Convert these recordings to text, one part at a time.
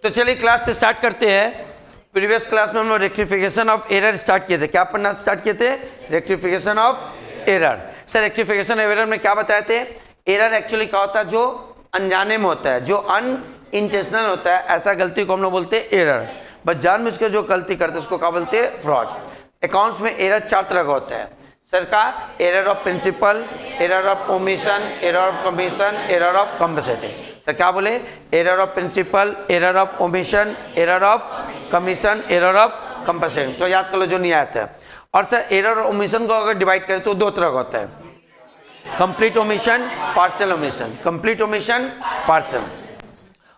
तो चलिए क्लास से स्टार्ट करते हैं। प्रीवियस क्लास में हम लोग रेक्टिफिकेशन ऑफ एरर स्टार्ट किए थे। क्या पढ़ना स्टार्ट किए थे? Rectification of error. Sir rectification of error में क्या बताए थे? एरर एक्चुअली क्या होता है? जो अनजाने में होता है, जो अनइंटेंशनल होता है, ऐसा गलती को हम लोग बोलते हैं एरर। बस जानबूझ के जो गलती करते हैं उसको क्या बोलते हैं? फ्रॉड। अकाउंट्स में एरर 4 तरह का होता है सर का। Error of principle, error of omission, error of commission, error of compensating. Sir क्या बोले? Error of principle, error of omission, error of commission, error of compensating. तो याद कर लो जो नहीं आता है। और सर एरर और ओमिशन को अगर डिवाइड करें तो 2 तरह का होता है, complete omission, partial omission. Complete omission, partial.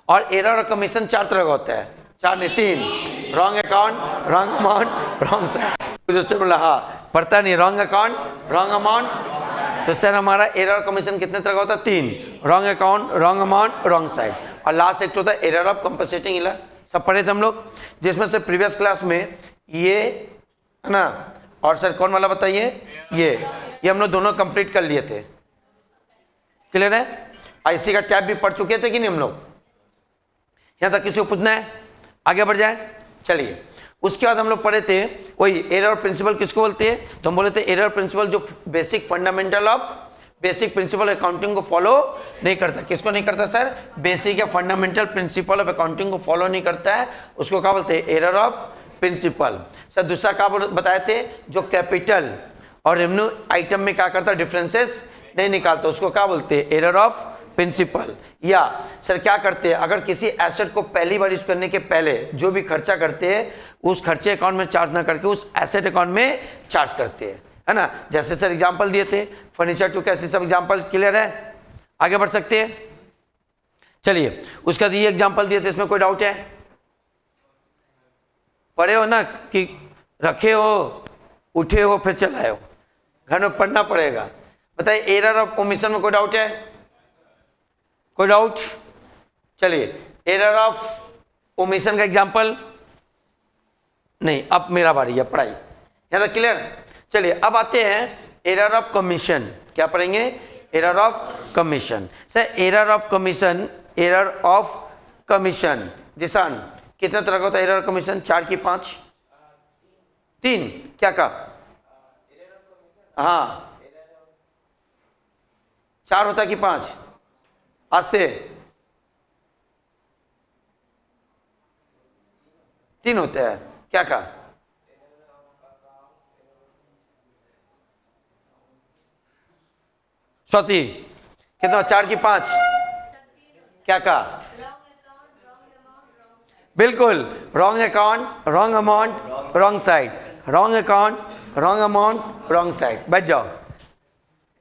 और एरर और कमीशन 4 तरह का होता है, 4 नहीं 3। Wrong account, wrong amount, wrong side. कुछ बोला हाँ पढ़ता नहीं, रॉन्ग अकाउंट, रॉन्ग अमाउंट। तो सर हमारा एरर और कमीशन कितने तरह का होता है? 3। Wrong account, wrong amount, wrong side. और लास्ट एक होता है एरर ऑफ कंपनसेटिंग एरर। सब पढ़े थे हम लोग, जिसमें से प्रीवियस क्लास में ये है ना। और सर कौन वाला बताइए? ये हम लोग दोनों कंप्लीट कर लिए थे। क्लियर है? आईसी का टैब भी पढ़ चुके थे कि नहीं हम लोग? यहाँ तक किसी को पूछना है? आगे बढ़ जाए। चलिए उसके बाद हम लोग पढ़े थे वही एरर प्रिंसिपल किसको बोलते हैं? तो हम बोले थे एरर प्रिंसिपल जो basic fundamental of basic principle accounting को फॉलो नहीं करता। किसको नहीं करता सर? बेसिक या फंडामेंटल प्रिंसिपल ऑफ अकाउंटिंग को फॉलो नहीं करता है, उसको क्या बोलते हैं? Error of principle. सर दूसरा क्या बताए थे? जो कैपिटल और रेवेन्यू आइटम में क्या करता? डिफरेंसेस नहीं निकालता, उसको क्या बोलते हैं? Error of principle. या सर क्या करते हैं? अगर किसी एसेट को पहली बार यूज करने के पहले जो भी खर्चा करते हैं उस खर्चे अकाउंट में चार्ज ना करके उस एसेट अकाउंट में चार्ज करते हैं, है ना। जैसे सर एग्जांपल दिए थे फर्नीचर टू कैश, सब एग्जांपल क्लियर है? आगे बढ़ सकते हैं। चलिए उसका ये एग्जांपल दिए थे, इसमें कोई डाउट है? पढ़े हो ना कि रखे हो, उठे हो, फिर चलाए हो, घर में पढ़ना पड़ेगा। बताइए एरर ऑफ ओमिशन में कोई डाउट है? कोई डाउट? चलिए एरर ऑफ ओमिशन का एग्जांपल नहीं। अब मेरा बारी है पढ़ाई, यहाँ तक क्लियर? चलिए अब आते हैं एरर ऑफ कमीशन। क्या पढ़ेंगे? Error of commission. Sir error of commission, error of commission Dishan कितने तरह का होता है? एरर कमीशन 4 की 5? 3? क्या कहा? हाँ 4 होता है कि 5? आस्ते 3 होते हैं। क्या कहा? स्वाति कितना? 4 की 5? क्या कहा? बिल्कुल, wrong account, wrong amount, wrong side. Wrong account, wrong amount, wrong side. बैठ जाओ।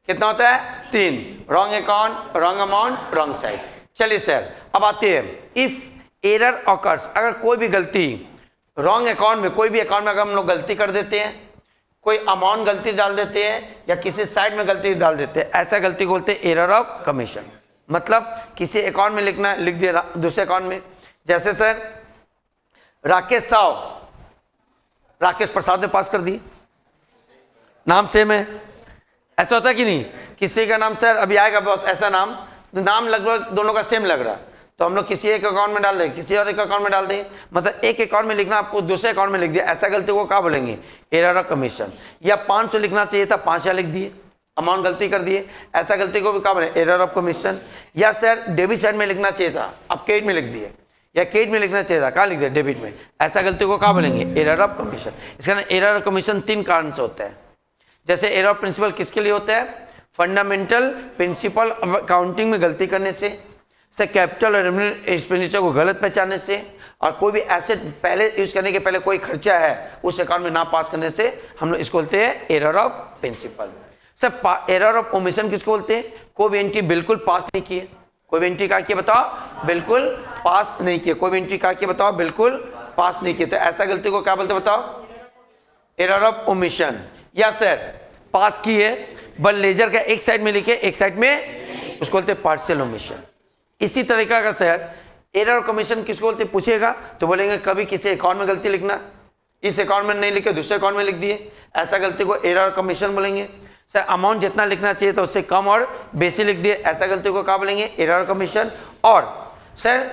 कितना होता है? 3। Wrong account, wrong amount, wrong side. चलिए सर अब आते हैं इफ एरर ऑकर्स। अगर कोई भी गलती रॉन्ग अकाउंट में, कोई भी अकाउंट में अगर हम लोग गलती कर देते हैं, कोई अमाउंट गलती डाल देते हैं या किसी साइड में गलती डाल देते हैं, ऐसा गलती को बोलते हैं एरर ऑफ कमीशन। मतलब किसी अकाउंट में लिखना, लिख दिया दूसरे अकाउंट में। जैसे सर राकेश साव, राकेश प्रसाद ने पास कर दी, नाम सेम है, ऐसा होता है कि नहीं? किसी का नाम सर अभी आएगा बॉस ऐसा नाम लगभग दोनों का सेम लग रहा, तो हम लोग किसी एक अकाउंट में डाल दें, किसी और एक अकाउंट में डाल दें। मतलब एक अकाउंट में लिखना, आपको दूसरे अकाउंट में लिख दिया, ऐसा गलती को क्या बोलेंगे? Error of commission. या 500 लिखना चाहिए था 5,000 लिख दिए, अमाउंट गलती कर दिए, ऐसा गलती को भी क्या बोले? Error of commission. या सर डेबिट साइड में लिखना चाहिए था, अब क्रेडिट में लिख दिए, या क्रेडिट में लिखना चाहिए था, कहाँ लिख दिया? डेबिट में, ऐसा गलती को क्या बोलेंगे? Error of commission. इसका एरर ऑफ कमीशन 3 कारण से होता है। जैसे एरर ऑफ प्रिंसिपल किसके लिए होता है? फंडामेंटल प्रिंसिपल अकाउंटिंग में गलती करने से, कैपिटल और रेवेन्यू एक्सपेंडिचर को गलत पहचानने से, और कोई भी एसेट पहले यूज करने के पहले कोई खर्चा है उस अकाउंट में ना पास करने से हम लोग इसको बोलते हैं error of principle. Sir error of omission किसको बोलते हैं? कोई भी एंट्री बिल्कुल पास नहीं किए। कोई भी एंट्री क्या किया बताओ? बिल्कुल पास नहीं किए। कोई भी एंट्री क्या किया बताओ? बिल्कुल पास नहीं किए। तो ऐसा गलती को क्या बोलते बताओ? Error of omission. या सर पास किए बट लेजर का एक साइड में लिखे, एक साइड में, उसको बोलते हैं पार्शियल ओमिशन। इसी तरीका का सर एरर ऑफ कमीशन किसको बोलते हैं? पूछेगा तो बोलेंगे कभी किसी अकाउंट में गलती लिखना, इस अकाउंट में नहीं लिखे दूसरे अकाउंट में लिख दिए, ऐसा गलती को एरर ऑफ कमीशन बोलेंगे। सर अमाउंट जितना लिखना चाहिए था उससे कम और बेसी लिख दिए, ऐसा गलती को क्या बोलेंगे? Error of commission. और सर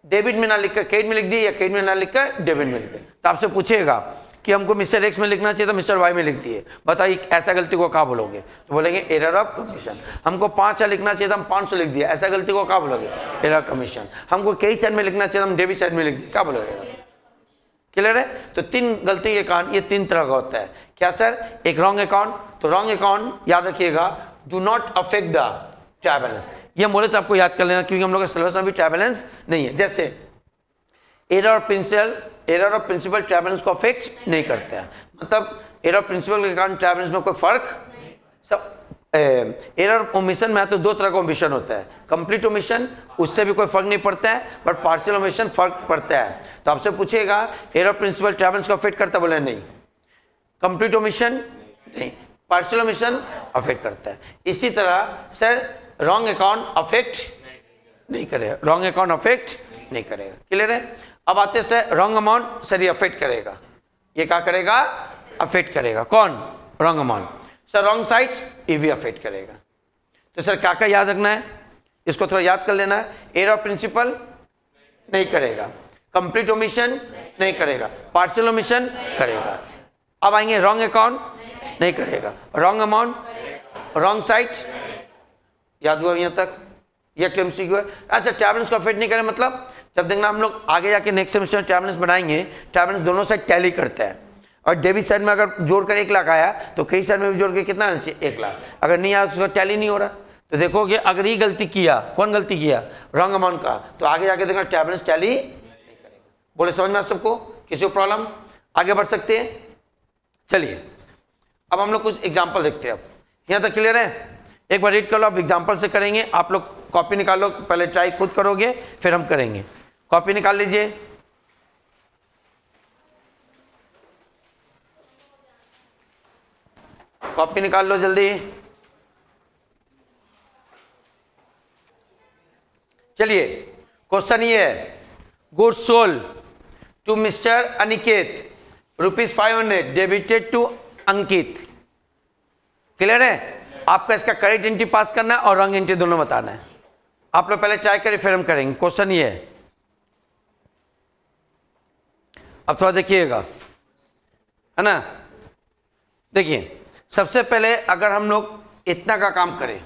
डेबिट में ना लिखकर क्रेडिट में लिख दिए या क्रेडिट में ना लिखकर डेबिट में लिख दिए। तो आपसे पूछेगा कि हमको मिस्टर एक्स में लिखना चाहिए तो मिस्टर वाई में लिख दिए, बताइए ऐसा गलती को क्या बोलोगे? तो बोलेंगे एरर ऑफ कमीशन। हमको 500 लिखना चाहिए तो हम 500 लिख दिया, ऐसा गलती को क्या बोलोगे? Error commission. हमको क्रेडिट साइड में लिखना चाहिए तो हम डेबिट साइड में लिख दिए, क्या बोलोगे? क्लियर है? तो 3 गलती के कारण ये 3 तरह का होता है। क्या सर? एक रॉन्ग अकाउंट, तो रॉन्ग अकाउंट याद रखिएगा, do not affect the trial balance. ये बोले तो आपको याद कर लेना क्योंकि हम लोग के सिलेबस में भी ट्रायल बैलेंस नहीं है। जैसे error of principle trial balance को अफेक्ट नहीं करते हैं, मतलब एरर ऑफ प्रिंसिपल के कारण ट्रायल बैलेंस में कोई फर्क। सब एरर ओमिशन में तो 2 तरह का ओमिशन होता है, कंप्लीट ओमिशन, उससे भी कोई फर्क नहीं पड़ता है, बट पार्शियल ओमिशन फर्क पड़ता है। तो आपसे पूछेगा error of principle trial balance को अफेक्ट करता है? बोले नहीं। कंप्लीट ओमिशन नहीं, पार्शियल ओमिशन अफेक्ट करता है। इसी तरह सर रॉन्ग अकाउंट अफेक्ट नहीं करेगा, रॉन्ग अकाउंट अफेक्ट नहीं करेगा। क्लियर है? अब आते हैं सर रॉन्ग अमाउंट, सर ये अफेक्ट करेगा, ये क्या करेगा? अफेक्ट करेगा। कौन? Wrong amount. Sir wrong side, ये भी अफेक्ट करेगा। तो सर क्या क्या याद रखना है? इसको थोड़ा याद कर लेना है। एरर ऑफ प्रिंसिपल नहीं करेगा, कंप्लीट ओमिशन नहीं करेगा, पार्शियल ओमिशन करेगा। अब आएंगे रॉन्ग अकाउंट नहीं करेगा, रॉन्ग अमाउंट, रॉन्ग साइड, याद हुआ यहाँ तक? यह केमिस्ट्री क्यों है? अच्छा, ट्रायल बैलेंस को अफेक्ट नहीं करे मतलब जब देखना हम लोग आगे जाके नेक्स्ट सेमेस्टर में ट्रायल बैलेंस बनाएंगे, ट्रायल बैलेंस दोनों साइड टैली करता है, और डेबिट साइड में अगर जोड़कर 1 लाख आया तो कई साइड में भी जोड़ के कितना आना चाहिए? 1 लाख। अगर नहीं आया उसका टैली नहीं हो रहा, तो देखोगे अगर ये गलती किया, कौन गलती किया? रॉन्ग अमाउंट का, तो आगे जाके देखना ट्रायल बैलेंस टैली नहीं करेगा। बोले समझ में आ सबको? किसी को प्रॉब्लम? आगे बढ़ सकते हैं? चलिए अब हम लोग कुछ एग्जाम्पल देखते हैं। अब यहाँ तक क्लियर है? एक बार रीड कर लो, अब एग्जाम्पल से करेंगे। आप लोग कॉपी निकालो, पहले ट्राई खुद करोगे फिर हम करेंगे। कॉपी निकाल लीजिए। कॉपी निकाल लो जल्दी। चलिए क्वेश्चन ये है, goods sold to mister Aniket ₹500 debited to Ankit. Clear है? आपका इसका करेक्ट एंट्री पास करना है और रॉन्ग एंट्री दोनों बताना है। आप लोग पहले ट्राई करें फिर हम करेंगे। क्वेश्चन ये है, अब थोड़ा देखिएगा, है ना? देखिए सबसे पहले अगर हम लोग इतना का काम करें,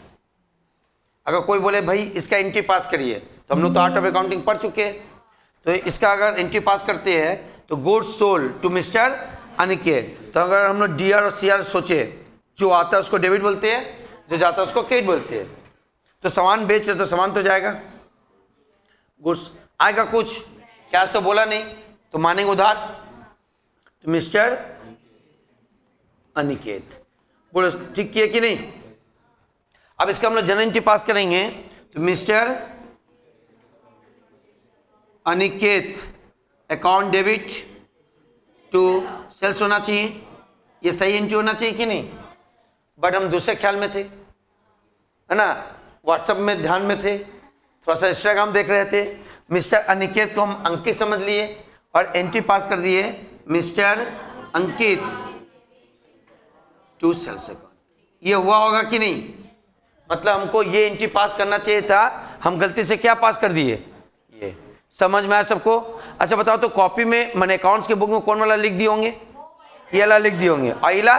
अगर कोई बोले भाई इसका एंट्री पास करिए, तो हम लोग तो आर्ट ऑफ अकाउंटिंग पढ़ चुके हैं, तो इसका अगर एंट्री पास करते हैं तो goods sold to mister Aniket, तो अगर हम लोग डीआर और सीआर सोचे, जो आता है उसको डेबिट बोलते हैं, जो जाता है उसको क्रेडिट बोलते हैं। तो सामान बेच रहे तो सामान तो जाएगा, गुड्स आएगा कुछ, कैश तो बोला नहीं, तो मानेंगे उधार, तो मिस्टर अनिकेत। बोलो ठीक किए कि नहीं? अब इसका हम लोग जनरल एंट्री पास करेंगे, तो mister Aniket account debit to sales होना चाहिए, ये सही एंट्री होना चाहिए कि नहीं? बट हम दूसरे ख्याल में थे, है ना, व्हाट्सएप में ध्यान में थे, थोड़ा सा इंस्टाग्राम देख रहे थे। मिस्टर अनिकेत को हम अंकित समझ लिए और एंट्री पास कर दिए mister Ankit to sales account. ये हुआ होगा कि नहीं? मतलब हमको ये एंट्री पास करना चाहिए था, हम गलती से क्या पास कर दिए? ये समझ में आया सबको? अच्छा बताओ, तो कॉपी में मैंने अकाउंट्स के बुक में कौन वाला लिख दिए होंगे? ये वाला लिख दिए होंगे, आइला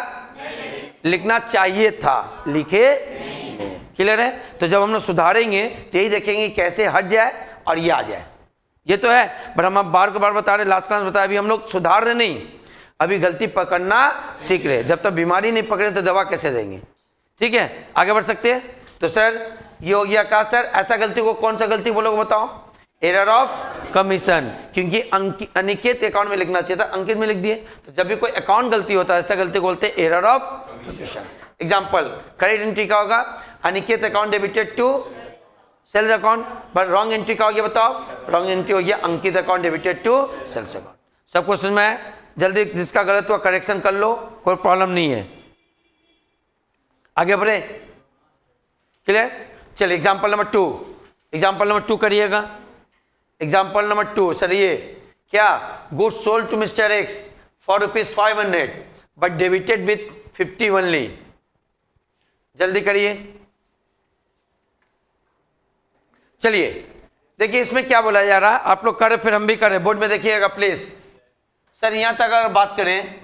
लिखना चाहिए था, लिखे नहीं। क्लियर है? तो जब हम लोग सुधारेंगे तो यही देखेंगे कैसे हट जाए और ये आ जाए। ये तो है, पर हम अब बार को बार बता रहे, लास्ट क्लास बताया, अभी हम लोग सुधार रहे नहीं, अभी गलती पकड़ना सीख रहे। जब तक बीमारी नहीं पकड़े तो दवा कैसे देंगे? ठीक है, आगे बढ़ सकते हैं। तो सर ये हो गया का सर, ऐसा गलती को कौन सा गलती बोलोगे बताओ? एरर ऑफ कमीशन, क्योंकि अनिकेत अकाउंट में लिखना चाहिए था, अंकित में लिख दिए। तो जब भी कोई अकाउंट गलती होता है, ऐसा गलती को बोलते हैं error of commission. Example, correct entry का होगा Aniket account debited to sales account, but wrong entry का हो गया बताओ? रॉन्ग एंट्री हो गया Ankit account debited to sales account. सब क्वेश्चन में जल्दी जिसका गलत हुआ करेक्शन कर लो, कोई प्रॉब्लम नहीं है। आगे बढ़े? क्लियर? चलिए एग्जांपल नंबर 2, एग्जांपल नंबर 2 करिएगा। एग्जाम्पल नंबर 2 सर ये क्या, goods sold to mister X for ₹500 but debited with 50 only. जल्दी करिए। चलिए देखिए इसमें क्या बोला जा रहा है, आप लोग करें फिर हम भी करें, बोर्ड में देखिएगा प्लीज। सर यहाँ तक अगर बात करें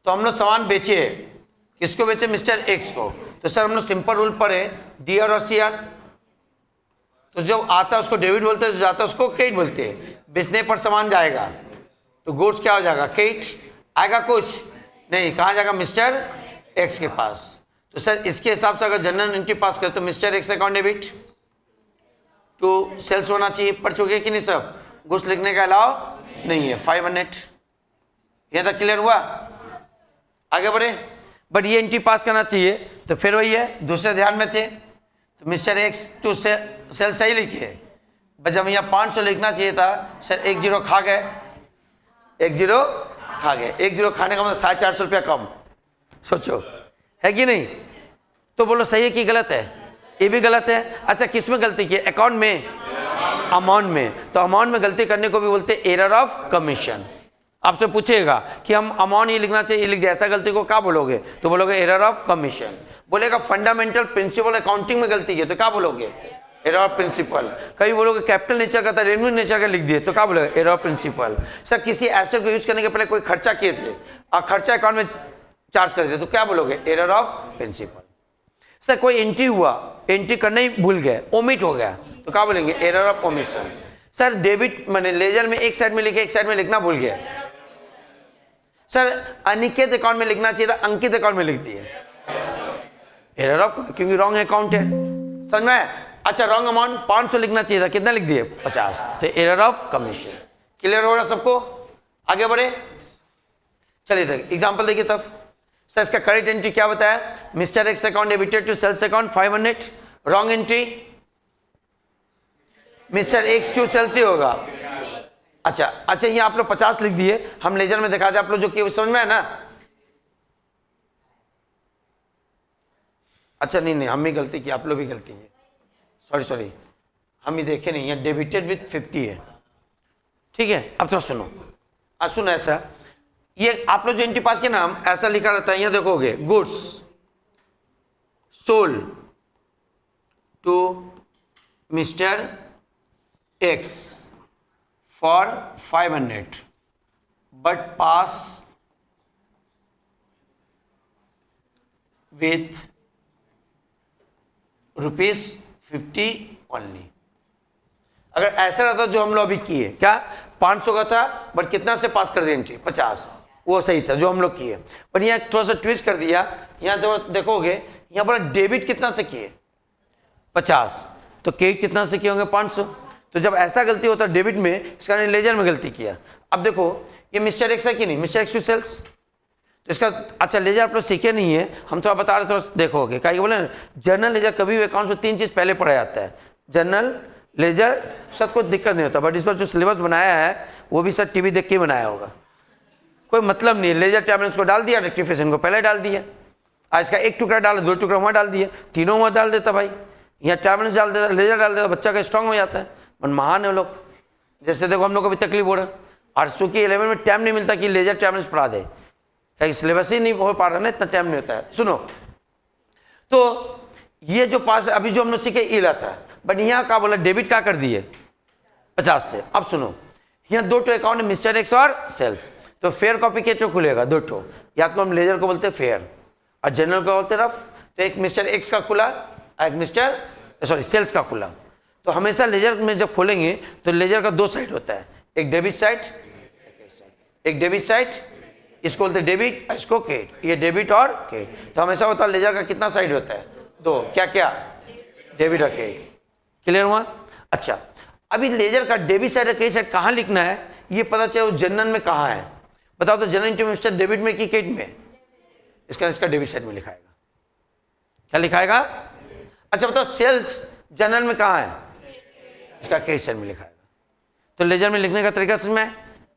तो हम लोग सामान बेचे, किसको बेचे, मिस्टर एक्स को। तो सर हम लोग सिंपल रूल पढ़े, डी आर और सी आर। तो जो आता है उसको डेबिट बोलते हैं, जो जाता है उसको क्रेडिट बोलते हैं। बेचने पर सामान जाएगा तो गुड्स क्या हो जाएगा, क्रेडिट आएगा, कुछ नहीं, कहाँ जाएगा, मिस्टर एक्स के पास। तो सर इसके हिसाब से अगर जनरल एंट्री पास करें तो mister X account debit to sales होना चाहिए। पढ़ चुके कि नहीं सब, गुड्स लिखने का अलाउ नहीं है। 500 ये तक क्लियर हुआ, आगे बढ़े। बट ये एंट्री पास करना चाहिए, तो फिर वही है, दूसरे ध्यान में थे तो मिस्टर एक्स टू सेल सही लिखे, बस जब यहाँ 500 लिखना चाहिए था, सर 1 0 खा गए, 1 0 खा गए। 1 0 खाने का मतलब 450 रुपया कम, सोचो है कि नहीं। तो बोलो सही है कि गलत है, ये भी गलत है। अच्छा किस में गलती की, अकाउंट में, अमाउंट में। तो अमाउंट में गलती करने को भी बोलते हैं एरर ऑफ कमीशन। आपसे पूछेगा कि हम अमाउंट ये लिखना चाहिए, ये लिख दिया, ऐसा गलती को क्या बोलोगे, तो बोलोगे एरर ऑफ कमीशन। बोलेगा फंडामेंटल प्रिंसिपल अकाउंटिंग में गलती की तो क्या बोलोगे, एरर ऑफ प्रिंसिपल। कभी बोलोगे कैपिटल नेचर का था, रेवेन्यू नेचर का लिख दिए तो क्या बोलोगे, एरर ऑफ प्रिंसिपल। सर किसी एसेट को यूज करने के पहले कोई खर्चा किए थे और खर्चा अकाउंट में चार्ज कर दिए तो क्या बोलोगे, एरर ऑफ प्रिंसिपल। सर कोई एंट्री हुआ, एंट्री करना ही भूल गए, ओमिट हो गया तो क्या बोलेंगे, error of omission. Sir debit मैंने लेजर में एक साइड में लिखे, एक साइड में लिखना भूल गया। सर अनिकेत अकाउंट में लिखना चाहिए था, अंकित अकाउंट में लिख दिए, एरर ऑफ, क्योंकि रॉन्ग अकाउंट है, समझ में। अच्छा रॉन्ग अमाउंट 500 लिखना चाहिए था, कितना लिख दिए, 50, तो एरर ऑफ कमीशन। क्लियर हो रहा सबको, आगे बढ़े। चलिए देखिए एग्जांपल देखिए तब। सर इसका करेक्ट एंट्री क्या बताया, mister X account debited to sales account 500। Wrong entry, mister X to sales ही होगा। अच्छा ये आप लोग 50 लिख दिए, हम लेजर में दिखा दे, आप लोग जो किए समझ में है ना। अच्छा नहीं हम ही गलती की, आप लोग भी गलती है, सॉरी हम ही देखे नहीं, यहाँ डेबिटेड विथ 50 है, ठीक है। अब तो सुनो, आज सुनो ऐसा, ये आप लोग जो एंट्री पास के नाम ऐसा लिखा रहता है, यहाँ देखोगे goods sold to mister X for 500 but pass with ₹50 only. अगर ऐसा रहता जो हम लोग अभी किए, क्या 500 का था बट कितना से पास कर दिया एंट्री, 50, वो सही था जो हम लोग किए। पर यहाँ थोड़ा सा ट्विस्ट कर दिया, यहाँ जो देखोगे यहाँ पर डेबिट कितना से किए, 50, तो क्रेडिट कितना से किए होंगे, 500। तो जब ऐसा गलती होता है डेबिट में, इसका लेजर में गलती किया। अब देखो ये मिस्टर एक्स है कि नहीं, मिस्टर एक्स टू सेल्स, तो इसका अच्छा लेजर आप लोग सीखे नहीं है, हम थोड़ा बता रहे, थोड़ा देखोगे क्या बोले ना, जर्नल लेजर कभी भी अकाउंट्स में 3 चीज़ पहले पढ़ा जाता है, जर्नल लेजर, सर कोई दिक्कत नहीं होता, बट इस पर जो सिलेबस बनाया है वो भी सर टीवी देख के बनाया होगा, कोई मतलब नहीं है। लेजर टैबलेट्स को डाल दिया, रेक्टिफिकेशन को पहले डाल दिया, आज इसका एक टुकड़ा डाला, 2 टुकड़ा वहाँ डाल दिया, तीनों वहाँ डाल देता भाई, यहाँ टैबलेट्स डाल देता, लेजर डाल देता, बच्चा का स्ट्रांग हो जाता है। मन महान है लोग, जैसे देखो हम लोग को भी तकलीफ हो रहा है, और चूँकि 11 में टाइम नहीं मिलता कि लेजर टैबलेट्स पढ़ा दे, क्या सिलेबस ही नहीं हो पा रहा ना, इतना टाइम नहीं होता है। सुनो तो ये जो पास अभी जो हम लोग सीखे ये लाता है, बट यहाँ क्या बोला, डेबिट क्या कर दिए 50 से। अब सुनो यहाँ 2 अकाउंट है, मिस्टर एक्स और सेल्फ, तो फेयर कॉपी के तो खुलेगा 2, या तो हम लेजर को बोलते हैं फेयर और जनरल को बोलते रफ। तो एक मिस्टर एक्स का खुला, एक मिस्टर सेल्स का खुला। तो हमेशा लेजर में जब खोलेंगे तो लेजर का 2 साइड होता है, एक डेबिट साइड, एक डेबिट साइड, इसको बोलते हैं डेबिट, इसको क्रेडिट, ये डेबिट और क्रेडिट। तो हमेशा होता है लेजर का कितना साइड होता है, 2, क्या क्या, डेबिट और क्रेडिट। क्लियर हुआ। अच्छा अभी लेजर का डेबिट साइड और क्रेडिट साइड कहाँ लिखना है ये पता चले, जनरल में कहाँ है बताओ। तो जनरल एंट्री मिस्टर डेबिट में कि क्रेडिट में, इसका डेबिट साइड में लिखाएगा, क्या लिखाएगा। अच्छा बताओ सेल्स जनरल में कहाँ है, इसका क्रेडिट साइड में लिखाएगा। तो लेजर में लिखने का तरीका समझ में,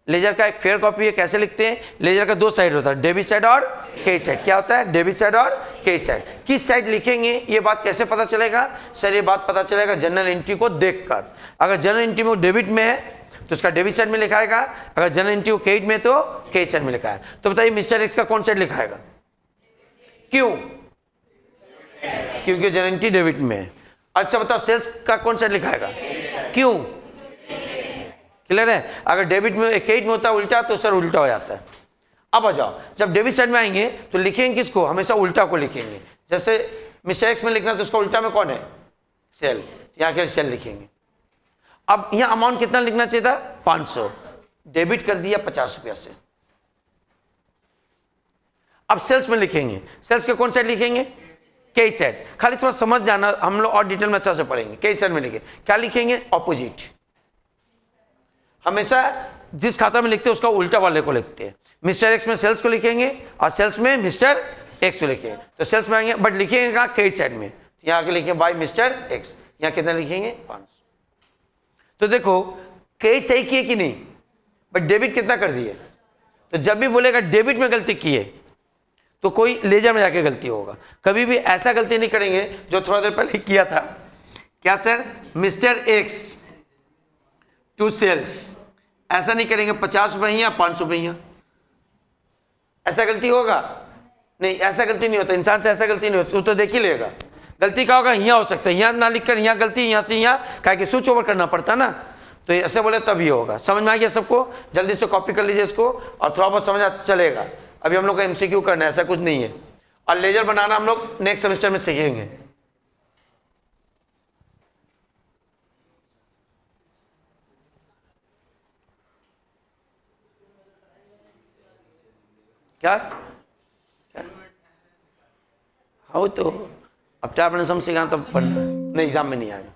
लेजर का एक फेयर कॉपी है, कैसे लिखते हैं, लेजर का 2 साइड होता है, डेबिट साइड और क्रेडिट साइड। क्या होता है, डेबिट साइड और क्रेडिट साइड। किस साइड लिखेंगे ये बात कैसे पता चलेगा, सर ये बात पता चलेगा जनरल एंट्री को देखकर। अगर जनरल एंट्री में डेबिट में है तो उसका डेबिट साइड में लिखाएगा, अगर जनरल एंट्री को क्रेडिट में तो क्रेडिट साइड में लिखा है। तो बताइए मिस्टर एक्स का कौन साइड लिखाएगा, क्यों, क्योंकि जनरल एंट्री डेबिट में है। अच्छा बताओ सेल्स का कौन साइड लिखाएगा, क्यों, क्लियर है? अगर डेबिट में क्रेडिट में होता है उल्टा तो सर उल्टा हो जाता है। अब आ जाओ, जब डेबिट साइड में आएंगे तो लिखेंगे किसको? हमेशा उल्टा को लिखेंगे। जैसे मिस्टर एक्स में लिखना तो उसका उल्टा में कौन है? सेल, यहाँ के सेल लिखेंगे। अब यहाँ अमाउंट कितना लिखना चाहिए था? 500, डेबिट कर दिया 50 रुपया से। अब सेल्स में लिखेंगे, सेल्स के कौन साइड लिखेंगे? Credit side. खाली थोड़ा समझ जाना, हम लोग और डिटेल में अच्छा से पढ़ेंगे। क्रेडिट साइड में लिखे क्या लिखेंगे? ऑपोजिट। हमेशा जिस खाता में लिखते हैं उसका उल्टा वाले को लिखते हैं। मिस्टर एक्स में सेल्स को लिखेंगे और सेल्स में मिस्टर एक्स को लिखेंगे, तो सेल्स में आएंगे, बट लिखेंगे कहाँ? क्रेडिट साइड में। यहाँ आके लिखेंगे बाय मिस्टर एक्स, यहाँ कितना लिखेंगे? 500। तो देखो क्रेडिट सही किए कि नहीं, बट डेबिट कितना कर दिए? तो जब भी बोलेगा डेबिट में गलती की है तो कोई लेजर में जाके गलती होगा। कभी भी ऐसा गलती नहीं करेंगे जो थोड़ा देर पहले किया था। क्या sir? Mister X to sales, ऐसा नहीं करेंगे 50 रुपये या 500 रुपये, ऐसा गलती होगा नहीं, ऐसा गलती नहीं होता इंसान से, ऐसा गलती नहीं होती। वो तो देख ही लेगा। गलती क्या होगा? यहाँ हो सकता है, यहाँ ना लिखकर यहाँ गलती, यहाँ से यहाँ, क्या कि स्विच ओवर करना पड़ता ना, तो ऐसे बोले तभी होगा। समझ में आ गया सबको? जल्दी से कॉपी कर लीजिए इसको और थोड़ा बहुत समझ चलेगा। अभी हम लोग का एमसीक्यू करना है, ऐसा कुछ नहीं है। और लेजर बनाना हम लोग नेक्स्ट सेमेस्टर में सीखेंगे। क्या? हाँ तो अब टैबलिज्म सिखाना तो पढ़ना नहीं, एग्जाम में नहीं आएगा।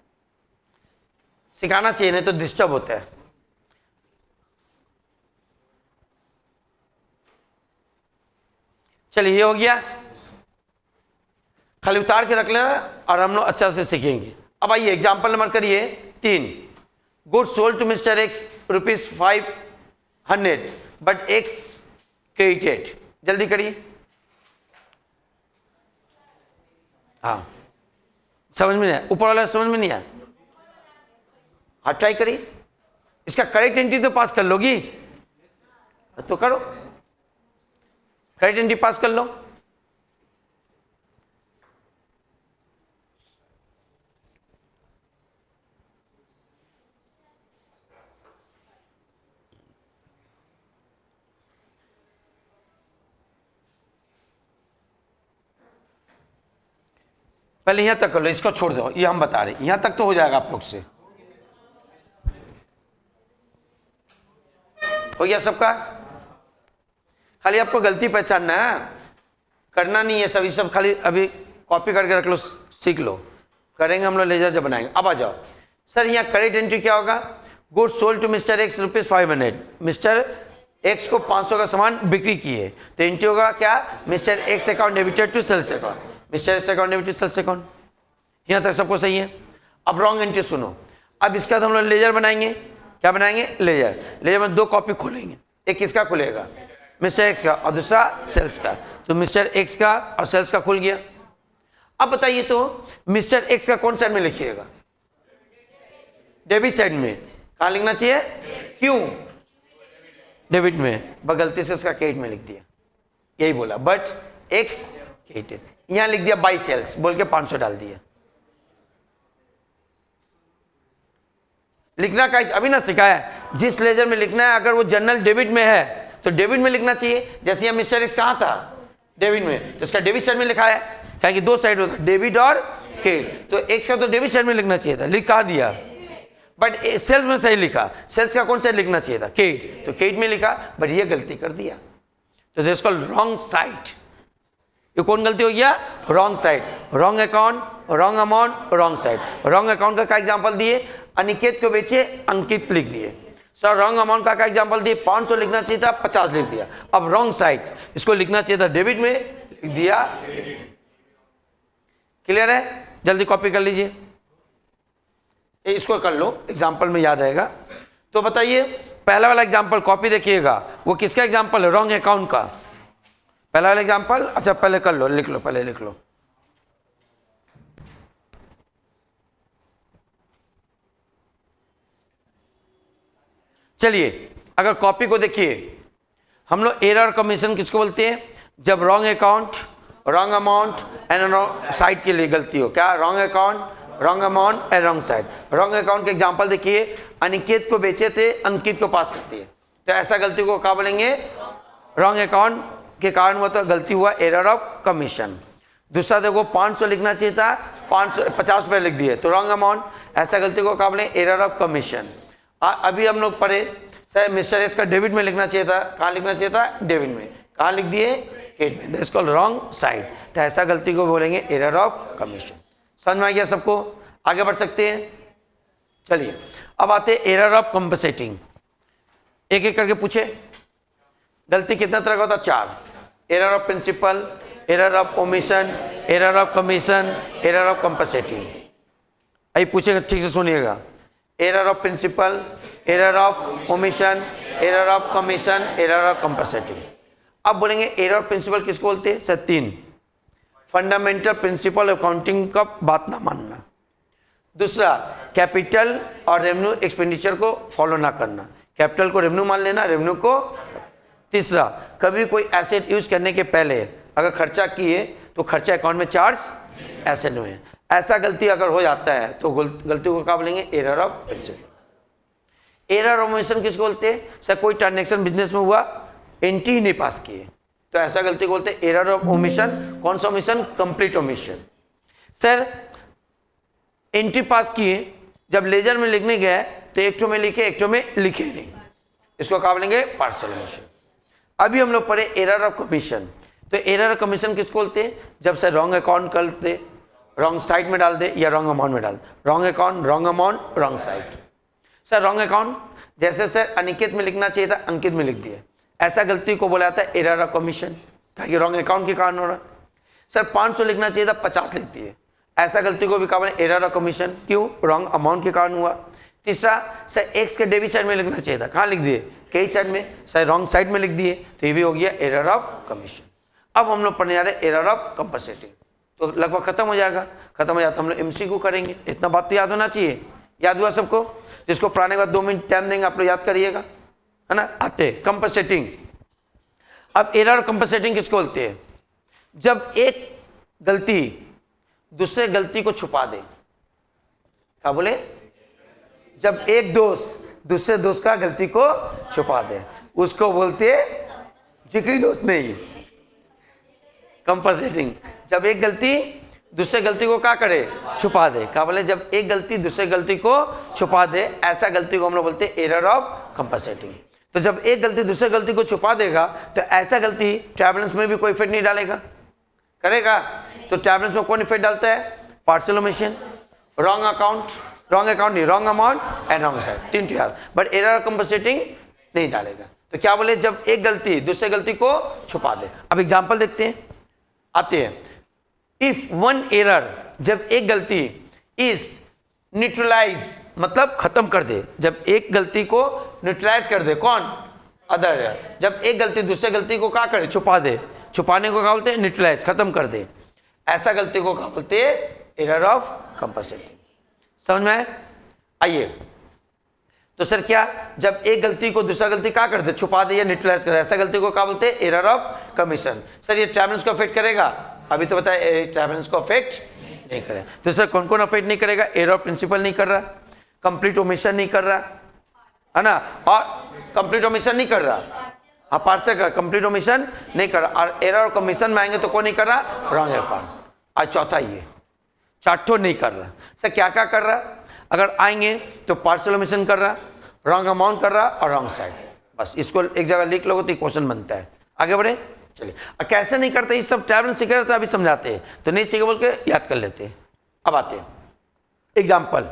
सिखाना चाहिए, नहीं तो डिस्टर्ब होता है। चलिए ये हो गया, खाली उतार के रख लेना और हम लोग अच्छा से सीखेंगे। अब आइए एग्जाम्पल नंबर करिए 3। Good sold to mister X ₹500 but X credited. जल्दी करिए। हाँ समझ में नहीं आया? ऊपर वाला समझ में नहीं आया? हाँ ट्राई करिए। इसका करेक्ट एंट्री तो पास कर लोगी, तो करो, करेक्ट एंट्री पास कर लो। पहले यहां तक कर लो, इसको छोड़ दो, ये हम बता रहे, यहां तक तो हो जाएगा आप लोग से। हो गया सबका? खाली आपको गलती पहचानना है, करना नहीं है सभी, सब खाली अभी कॉपी करके रख लो, सीख लो। करेंगे हम लोग लेजर जब बनाएंगे। अब आ जाओ सर, यहाँ करेक्ट एंट्री क्या होगा? Good sold to mister X ₹500। Mister X को 500 का सामान बिक्री किए, तो एंट्री होगा क्या? Mister X account debited to sales account, mister X account debited sales account. यहाँ तक सबको सही है? अब रॉन्ग एंट्री सुनो। अब इसका तो हम लोग लेजर बनाएंगे। क्या बनाएंगे? लेजर। लेजर में 2 कॉपी खोलेंगे, एक किसका खुलेगा? मिस्टर एक्स का, और दूसरा सेल्स का। तो मिस्टर एक्स का और सेल्स का खुल गया। अब बताइए तो मिस्टर एक्स का कौन साइड में लिखिएगा? डेबिट साइड में। कहाँ लिखना चाहिए? क्यों? डेबिट में, बस गलती से इसका क्रेडिट में लिख दिया, यही बोला, बट एक्स क्रेडिट। यहां लिख दिया बाई सेल्स बोल के 500 डाल दिया। लिखना का अभी ना सिखाया, जिस लेजर में लिखना है, अगर वो जनरल डेबिट में है तो डेबिट में लिखना चाहिए। जैसे यहाँ मिस्टर एक्स कहाँ था? डेबिट में, तो इसका डेबिट साइड में लिखा है, क्या कि 2 साइड होता है, डेबिट और क्रेडिट, तो एक्स का तो डेबिट साइड में लिखना चाहिए था, लिखा दिया, बट सेल्स में सही लिखा। सेल्स का कौन साइड लिखना चाहिए था? क्रेडिट, तो क्रेडिट में लिखा, बट ये गलती कर दिया, तो दिस कॉल्ड रॉन्ग साइड। ये कौन गलती हो गया? Wrong side, wrong account, wrong amount, wrong side. Wrong account का क्या एग्जांपल दिए? अनिकेत को बेचे, अंकित लिख दिए। सर रॉन्ग अमाउंट का क्या एग्जांपल दिए? 500 लिखना चाहिए था, 50 लिख दिया। अब रॉन्ग साइड, इसको लिखना चाहिए था डेबिट में, लिख दिया। क्लियर है? जल्दी कॉपी कर लीजिए, इसको कर लो, एग्जाम्पल में याद आएगा। तो बताइए पहला वाला एग्जाम्पल कॉपी देखिएगा, वो किसका एग्जाम्पल है? रॉन्ग अकाउंट का। पहला वाला एग्जाम्पल, अच्छा पहले कर लो, लिख लो, पहले लिख लो। चलिए अगर कॉपी को देखिए, हम लोग एरर कमीशन किसको बोलते हैं? जब wrong account, wrong amount and wrong side के लिए गलती हो। क्या? Wrong account, wrong amount and wrong side. Wrong account के एग्जांपल देखिए, अनिकेत को बेचे थे, अंकित को पास करती है, तो ऐसा गलती को क्या बोलेंगे? रॉन्ग अकाउंट के कारण वो तो गलती हुआ, एरर ऑफ कमीशन। दूसरा देखो 500 लिखना चाहिए था, 50 रुपये लिख दिए तो रॉन्ग अमाउंट, ऐसा गलती को क्या बोले? Error of commission. अभी हम लोग पढ़े सर मिस्टर एस का डेबिट में लिखना चाहिए था, कहाँ लिखना चाहिए था? डेबिट में, कहाँ लिख दिए? क्रेडिट में, दैट्स कॉल्ड रॉन्ग साइड। तो ऐसा गलती को बोलेंगे एरर ऑफ कमीशन। समझ में आ गया सबको? आगे बढ़ सकते हैं। चलिए अब आते हैं एरर ऑफ कंपनसेटिंग। एक एक करके पूछे। गलती कितना तरह का होता? 4। Error of principle, error of omission, error of commission, error of compensating. अभी पूछेगा, ठीक से सुनिएगा। Error of principle, error of omission, error of commission, error of compensating. अब बोलेंगे एरर ऑफ प्रिंसिपल किसको बोलते हैं? सर 3, फंडामेंटल प्रिंसिपल अकाउंटिंग का बात ना मानना। दूसरा, कैपिटल और रेवेन्यू एक्सपेंडिचर को फॉलो ना करना, कैपिटल को रेवेन्यू मान लेना, रेवेन्यू को। तीसरा, कभी कोई एसेट यूज करने के पहले अगर खर्चा किए तो खर्चा अकाउंट में चार्ज एसेट में। ऐसा गलती अगर हो जाता है तो गलती को क्या बोलेंगे? Error of principle. Error of omission किसको बोलते हैं? सर कोई ट्रांजैक्शन बिजनेस में हुआ, एंट्री नहीं पास किए, तो ऐसा गलती को बोलते हैं एरर ऑफ ओमिशन। कौन सा omission? Complete omission. Sir entry पास किए, जब लेजर में लिखने गए तो एक में लिखे, एक में लिखे नहीं, इसको क्या बोलेंगे? Partial omission. अभी हम लोग पढ़े एरर ऑफ कमीशन। तो एरर ऑफ कमीशन किसको बोलते हैं? जब सर रॉन्ग अकाउंट कर दे, रॉन्ग साइड में डाल दे या रॉन्ग अमाउंट में डाल दे। Wrong account, wrong amount, wrong side. Sir wrong account जैसे सर अनिकेत में लिखना चाहिए था, अंकित में लिख दिया, ऐसा गलती को बोला था एरर ऑफ कमीशन, ताकि रॉन्ग अकाउंट के कारण हो रहा है। सर 500 लिखना चाहिए था, 50 लिख दिए, ऐसा गलती को भी कहा एरर ऑफ कमीशन। क्यों? रॉन्ग अमाउंट के कारण हुआ। तीसरा, सर एक्स के डेबिट साइड में लिखना चाहिए था, कहाँ लिख दिए? क्रेडिट साइड में, सर रॉन्ग साइड में लिख दिए, तो ये भी हो गया एरर ऑफ कमीशन। अब हम लोग पढ़ने जा रहे हैं एरर ऑफ कंपनसेटिंग। तो लगभग खत्म हो जाएगा। खत्म हो जाता हम लोग एमसीक्यू करेंगे। इतना बात तो याद होना चाहिए। याद हुआ सबको? जिसको पढ़ाने के बाद 2 मिनट टाइम देंगे, आप लोग याद करिएगा, है ना। आते कंपनसेटिंग। अब एरर कंपनसेटिंग किसको बोलते हैं? जब एक गलती दूसरे गलती को छुपा दे। क्या बोले? जब एक दोस्त दूसरे दोस्त का गलती को छुपा दे, उसको बोलते जिक्री दोस्त नहीं, कंपनसेटिंग। जब एक गलती दूसरे गलती को क्या करे? छुपा दे। क्या बोले? जब एक गलती दूसरे गलती को छुपा दे, ऐसा गलती को हम लोग बोलते हैं एरर ऑफ कंपनसेटिंग। तो जब एक गलती दूसरे गलती को छुपा देगा तो ऐसा गलती ट्रायबलेंस में भी कोई इफेक्ट नहीं डालेगा, करेगा? तो ट्रायबलेंस में कौन इफेक्ट डालता है? Partial omission, wrong account, wrong account नहीं, wrong amount and wrong side, 3 याद। बट एरर कंपनसेटिंग नहीं डालेगा। तो क्या बोले? जब एक गलती दूसरे गलती को छुपा दे। अब एग्जांपल देखते हैं, आते हैं। इफ वन एरर, जब एक गलती इज न्यूट्रलाइज, मतलब खत्म कर दे, जब एक गलती को न्यूट्रलाइज कर दे, कौन? Other error. जब एक गलती दूसरे गलती को क्या करे? छुपा दे। छुपाने को क्या बोलते हैं? न्यूट्रलाइज, खत्म कर दे। ऐसा गलती को क्या बोलते हैं? Error of compensating. समझ में आइए। तो सर क्या? जब एक गलती को दूसरा गलती क्या कर दे? छुपा दे या न्यूट्रलाइज कर दे, ऐसा गलती को क्या बोलते हैं? Error of commission. सर ये ट्रायबलेंस को अफेक्ट करेगा? अभी तो बताया ट्रायबलेंस को अफेक्ट नहीं करेगा। तो सर कौन कौन अफेक्ट नहीं करेगा? एरर ऑफ प्रिंसिपल नहीं कर रहा, कंप्लीट ओमिशन नहीं कर रहा, है ना, और कंप्लीट ओमिशन नहीं कर रहा, हाँ पार्शियल कर, कंप्लीट ओमिशन नहीं कर रहा, और एरर ऑफ कमीशन में आएंगे तो कौन नहीं कर रहा? Wrong account. आज चौथा ये 4 नहीं कर रहा। सर क्या क्या कर रहा? अगर आएंगे तो पार्शियल ओमिशन कर रहा, रॉन्ग अमाउंट कर रहा और रॉन्ग साइड। बस इसको एक जगह लिख लोगे तो क्वेश्चन बनता है। आगे बढ़े। चलिए, और कैसे नहीं करते ये सब ट्रायबलेंस सीख रहे थे, अभी समझाते हैं, तो नहीं सीखे बोल के याद कर लेते हैं। अब आते हैं एग्जाम्पल,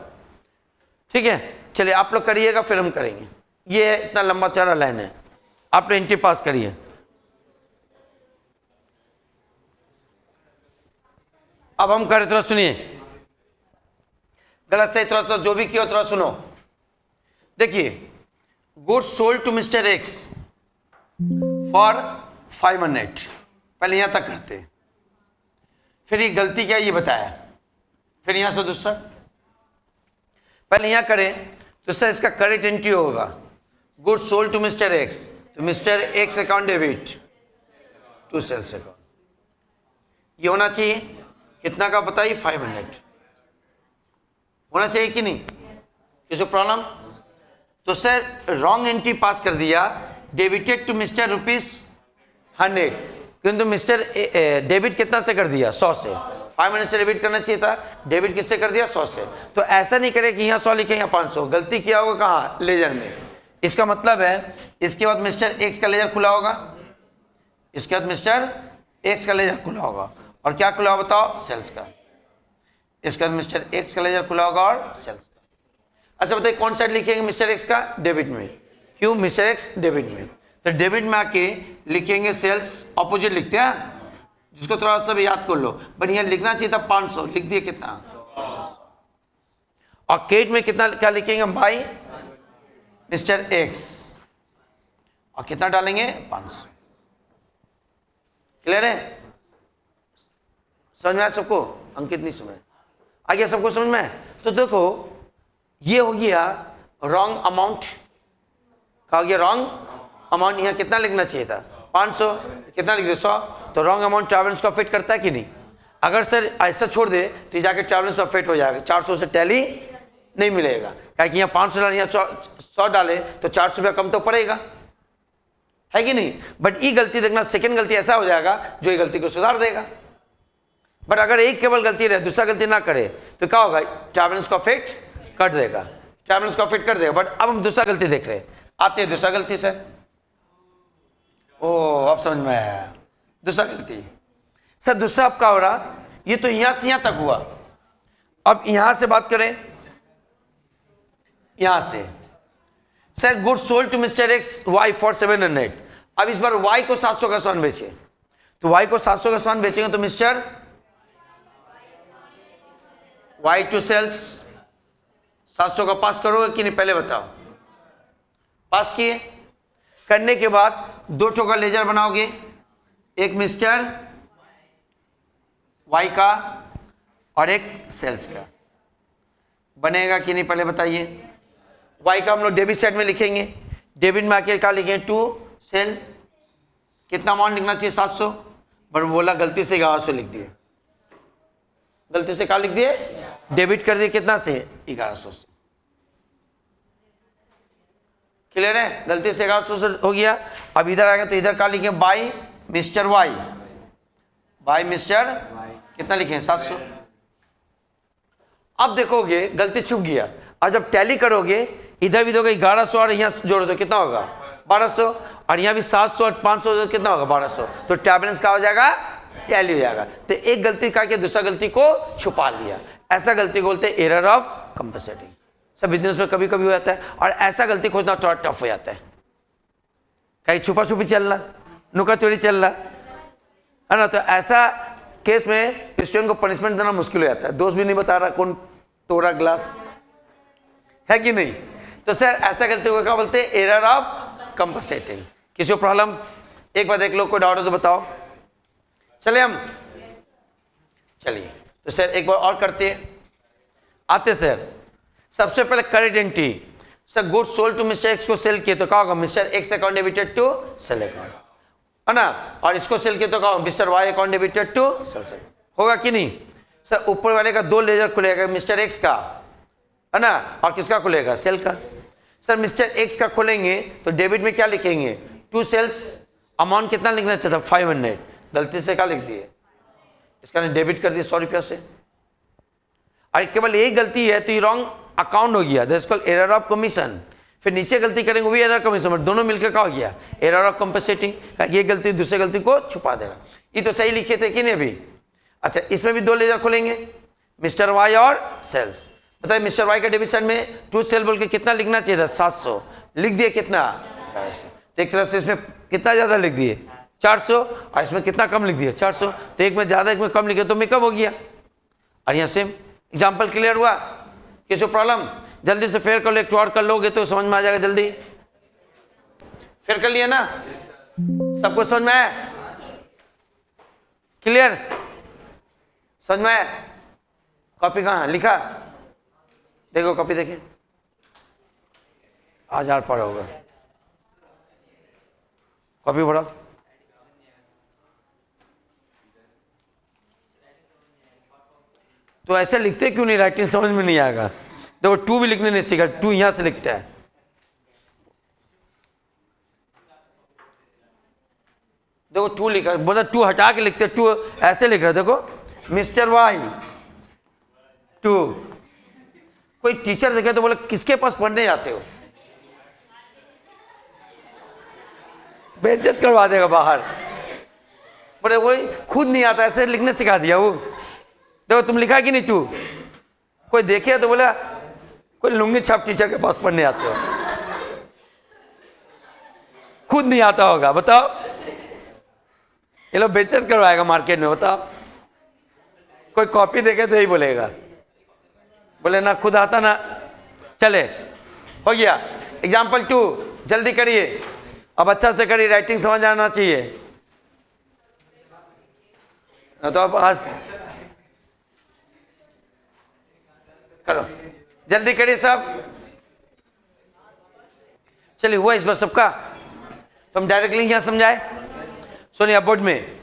ठीक है। चलिए आप लोग करिएगा, फिर हम करेंगे। ये है, इतना लंबा चौड़ा लाइन है, आप लोग एंट्री पास करिए। अब हम करें, थोड़ा सुनिए, गलत सही थोड़ा सा जो भी किया थोड़ा सुनो। देखिए, goods sold to mister X for 500, पहले यहां तक करते, फिर ये गलती क्या ये बताया, फिर यहां से दूसरा, पहले यहां करें तो सर इसका करेक्ट एंट्री होगा goods sold to mister X, तो mister X account debit to sales account, ये होना चाहिए। कितना का बताइए? 500। होना चाहिए कि नहीं, किसी प्रॉब्लम? तो सर रॉन्ग एंट्री पास कर दिया, डेबिटेड टू मिस्टर ₹100, किंतु मिस्टर डेबिट कितना से कर दिया, 100 से। 500 से डेबिट करना चाहिए था, डेबिट किससे कर दिया, 100 से। तो ऐसा नहीं करे कि यहाँ 100 लिखे यहाँ 500, गलती किया होगा कहाँ, लेजर में। इसका मतलब है इसके बाद मिस्टर एक्स का लेजर खुला होगा, इसके बाद मिस्टर एक्स का लेजर खुला होगा, और क्या खुला होगा बताओ, सेल्स का। इसके बाद मिस्टर एक्स का लेजर खुला होगा और सेल्स का। अच्छा बताइए कौन साइड लिखेंगे मिस्टर एक्स का, डेबिट में। क्यों, मिस्टर एक्स डेबिट में, तो डेबिट में आके लिखेंगे सेल्स, ऑपोजिट लिखते हैं, जिसको थोड़ा सा भी याद कर लो। बट यहाँ लिखना चाहिए था 500, लिख दिए कितना, और केट में कितना क्या लिखेंगे, बाई मिस्टर एक्स, और कितना डालेंगे, 500। क्लियर है, समझ में आया सबको? अंकित नहीं समझ आ गया सबको समझ में? तो देखो ये हो गया रॉन्ग अमाउंट, कहा गया रॉन्ग अमाउंट। यहाँ कितना लिखना चाहिए था, 500, कितना लिख दे 100, तो रॉन्ग अमाउंट ट्रैवलेंस का फिट करता है कि नहीं? अगर सर ऐसा छोड़ दे तो जाके ट्रैवलेंस का फिट हो जाएगा, 400 से टैली नहीं मिलेगा, क्या कि यहाँ 500 डाले, यहाँ 100 डाले तो 400 रुपया कम तो पड़ेगा, है कि नहीं? बट ये गलती देखना, सेकंड गलती ऐसा हो जाएगा जो ये गलती को सुधार देगा। बट अगर एक केवल गलती रहे, दूसरा गलती ना करे, तो क्या होगा, ट्रैवलेंस का फिट कट देगा, ट्रैवलेंस का फिट कर देगा। बट अब हम दूसरा गलती देख रहे हैं, आते हैं दूसरा गलती से। ओ अब समझ में आया, दूसरा गलती सर, दूसरा अब क्या हो रहा, ये तो यहां से यहां तक हुआ, अब यहां से बात करें, यहां से sir good sold to mister X Y for 700, अब इस बार वाई को 700 का सामान बेचे, तो वाई को 700 का सामान बेचेंगे तो मिस्टर वाई टू सेल्स 700 का पास करोगे कि नहीं, पहले बताओ। पास किए, करने के बाद दो ठो का लेजर बनाओगे, एक मिस्टर वाई का और एक सेल्स का, बनेगा कि नहीं पहले बताइए। वाई का हम लोग डेबिट साइड में लिखेंगे, डेबिट में आके क्या लिखेंगे, टू सेल, कितना अमाउंट लिखना चाहिए, 700, बट बोला गलती से 1100 लिख दिए, गलती से क्या लिख दिए, डेबिट कर दिए कितना से, 1100 से। क्लियर है, गलती से 1100 से हो गया। अब इधर आएगा तो इधर क्या लिखे, by mister Y, by mister कितना लिखे, 700। अब देखोगे गलती छुप गया, और जब टैली करोगे इधर भी दोगे 1100 और यहाँ जोड़ दो कितना होगा, 1200, और यहाँ भी 700 और 500 कितना होगा, 1200, तो ट्रैवलेंस का हो जाएगा, टैली हो जाएगा। तो एक गलती का के दूसरा गलती को छुपा लिया, ऐसा गलती को बोलते हैं एरर ऑफ कंपनसेटिंग। सब बिजनेस में कभी कभी हो जाता है, और ऐसा गलती खोजना थोड़ा टफ हो जाता है, कहीं छुपा छुपी चल रहा, नुका चोरी चल रहा है ना, तो ऐसा केस में स्टूडेंट को पनिशमेंट देना मुश्किल हो जाता है, दोस्त भी नहीं बता रहा कौन तोड़ा ग्लास, है कि नहीं। तो सर ऐसा गलती को क्या बोलते हैं, एरर ऑफ कंपनसेटिंग। किसी को प्रॉब्लम, एक बार देख लो, कोई डाउट हो तो बताओ। चले हम, चलिए तो सर एक बार और करते हैं, आते सर। सबसे पहले correct entry, sir good sold to mister X को सेल किए तो क्या होगा, mister X account debited to sale account, है ना, और इसको सेल किए तो क्या होगा, mister Y account debited to sale, होगा कि नहीं। सर ऊपर वाले का दो लेजर खुलेगा, मिस्टर एक्स का, है ना, और किसका खुलेगा, सेल का। सर मिस्टर एक्स का खोलेंगे तो डेबिट में क्या लिखेंगे, टू सेल्स, अमाउंट कितना लिखना चाहिए था, 500, गलती से क्या लिख दिए, इसका डेबिट कर दिया 100 रुपया से, और केवल एक गलती है तो ये रॉन्ग अकाउंट हो गया, that's called error of commission. फिर नीचे गलती करेंगे वो भी एरर कमीशन, दोनों मिलकर क्या हो गया, एरर ऑफ कंपनसेटिंग। ये गलती दूसरी गलती को छुपा देना, ये तो सही लिखे थे कि नहीं अभी। अच्छा इसमें भी दो लेजर खोलेंगे, मिस्टर वाई और सेल्स। बताइए मिस्टर वाई का डेबिट साइड में टू सेल बोल के कितना लिखना चाहिए था, 700, लिख दिए कितना, 400। तो एक तरह से इसमें कितना ज्यादा लिख दिए, 400, और इसमें कितना कम लिख दिया, 400, तो एक में ज्यादा एक में कम लिखे तो मेकअप हो गया। और यहाँ सेम एग्जाम्पल क्लियर हुआ, किसी प्रॉब्लम, जल्दी से फेयर कर लो, एक और कर लोगे तो समझ में आ जाएगा, जल्दी फेयर कर लिया ना, सबको समझ में आया, क्लियर, समझ में आया। कॉपी कहाँ लिखा, देखो कॉपी देखिए, आज यार पढ़ा होगा, कॉपी पढ़ो। तो ऐसे लिखते क्यों नहीं, राइटिंग समझ में नहीं आएगा। देखो टू भी लिखने नहीं सीखा, टू यहां से लिखता है, देखो टू लिखा, बोला टू हटा के लिखते, टू ऐसे लिख रहा है, देखो मिस्टर वाई टू। कोई टीचर देखे तो बोले किसके पास पढ़ने जाते हो, बेइज्जत करवा देगा बाहर। बोले वही खुद नहीं आता, ऐसे लिखने सिखा दिया वो। देखो तुम लिखा कि नहीं टू, कोई देखे तो बोला कोई लुंगी छाप टीचर के पास पढ़ने आते हो, खुद नहीं आता होगा, बताओ। ये लोग बेइज्जत करवाएगा मार्केट में, बताओ। कोई कॉपी देखे तो यही बोलेगा, बोले ना खुद आता ना। चले हो गया एग्जाम्पल 2, जल्दी करिए, अब अच्छा से करिए, राइटिंग समझ आना चाहिए। तो अब आज करो, जल्दी करिए सब। चलिए हुआ इस बार सबका, तो हम डायरेक्टली यहां समझाए। सुनिए बोर्ड में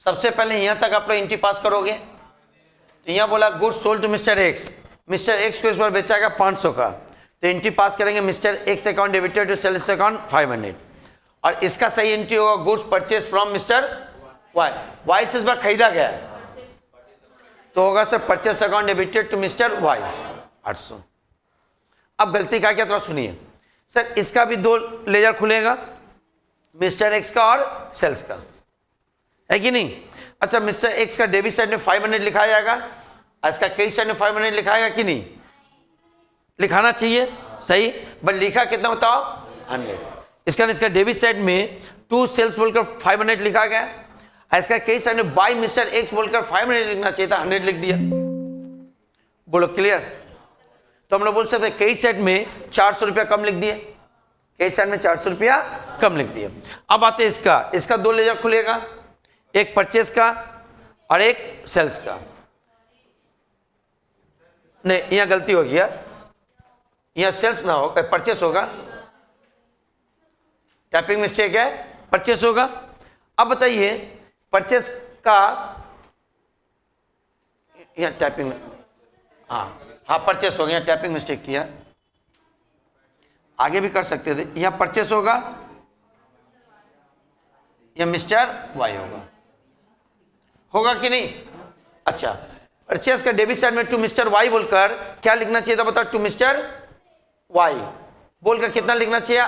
सबसे पहले यहां तक आप लोग एंट्री पास करोगे। तो यहां बोला goods sold to mister X, mister X को इस बार बेचा गया 500 का, तो एंट्री पास करेंगे mister X account debited to sales account 500, और इसका सही एंट्री होगा goods purchase from mister Y, Y से इस बार खरीदा गया है, तो होगा sir purchase account debited to mister Y 800। अब गलती का क्या, थोड़ा सुनिए सर, इसका भी 2 लेजर खुलेगा, मिस्टर एक्स का और सेल्स का, है कि नहीं। अच्छा मिस्टर एक्स का डेबिट साइड में 500 लिखा जाएगा, इसका क्रेडिट साइड में 500 लिखाएगा कि नहीं, लिखाना चाहिए सही, बट लिखा कितना बताओ 100। इसका डेबिट साइड में टू सेल्स बोलकर 500 लिखा गया, इसका क्रेडिट साइड में बाय मिस्टर एक्स बोलकर 500 लिखना चाहिए था, 100 लिख दिया। बोलो क्लियर। तो हम लोग बोल सकते क्रेडिट साइड में 400 रुपया कम लिख दिए, क्रेडिट साइड में 400 रुपया कम लिख दिए। अब आते हैं इसका 2 लेजर खुलेगा, एक परचेस का और एक सेल्स का। नहीं यहां गलती हो गया, यहां सेल्स ना होगा, परचेस होगा, टाइपिंग मिस्टेक है, परचेस होगा। अब बताइए परचेस का, यहां टाइपिंग, हाँ परचेस हो गया, टाइपिंग मिस्टेक किया, आगे भी कर सकते थे। यहां परचेस होगा, यह मिस्टर वाई होगा कि नहीं। अच्छा परचेस का डेबिट साइड में टू मिस्टर वाई बोलकर क्या लिखना चाहिए था बताओ, टू मिस्टर वाई बोलकर कितना लिखना चाहिए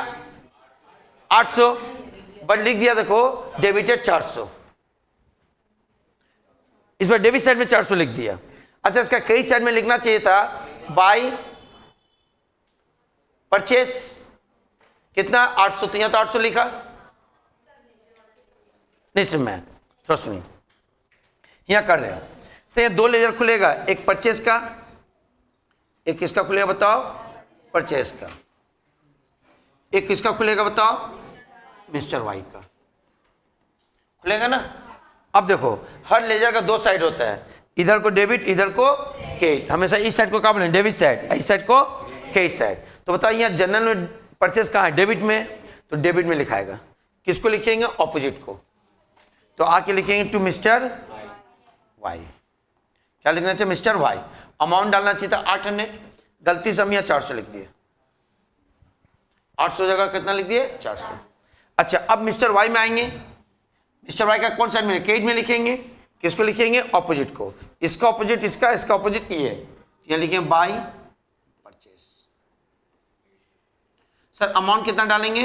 800, बट लिख दिया देखो डेबिटेड 400, इस बार डेबिट साइड में 400 लिख दिया। अच्छा इसका क्रेडिट साइड में लिखना चाहिए था बाय परचेस कितना 800, तो यहां तो 800 लिखा नहीं सर, मैं थोड़ा सुनिए, यहां कर रहे हैं से 2 लेजर खुलेगा, एक परचेस का एक किसका खुलेगा बताओ, परचेस का, एक किसका खुलेगा बताओ, मिस्टर वाई का खुलेगा ना। अब देखो हर लेजर का 2 साइड होता है, इधर को डेबिट इधर को क्रेडिट, हमेशा इस साइड को क्या बोलेंगे डेबिट साइड, इस साइड को क्रेडिट साइड। तो बताओ यहाँ जनरल में परचेस कहाँ है डेबिट में, तो डेबिट में लिखाएगा, किसको लिखेंगे ऑपोजिट को, तो आके लिखेंगे टू मिस्टर वाई, क्या लिखना चाहिए मिस्टर वाई, अमाउंट डालना चाहिए था 800, गलती से हम यहाँ 400 लिख दिए, 800 जगह कितना लिख दिए 400। अच्छा अब मिस्टर वाई में आएंगे, मिस्टर वाई का कौन साइड में क्रेडिट में लिखेंगे, किसको लिखेंगे ऑपोजिट को, इसका ऑपोजिट इसका, इसका ऑपोजिट ये, यहाँ लिखेंगे बाय परचेस। सर अमाउंट कितना डालेंगे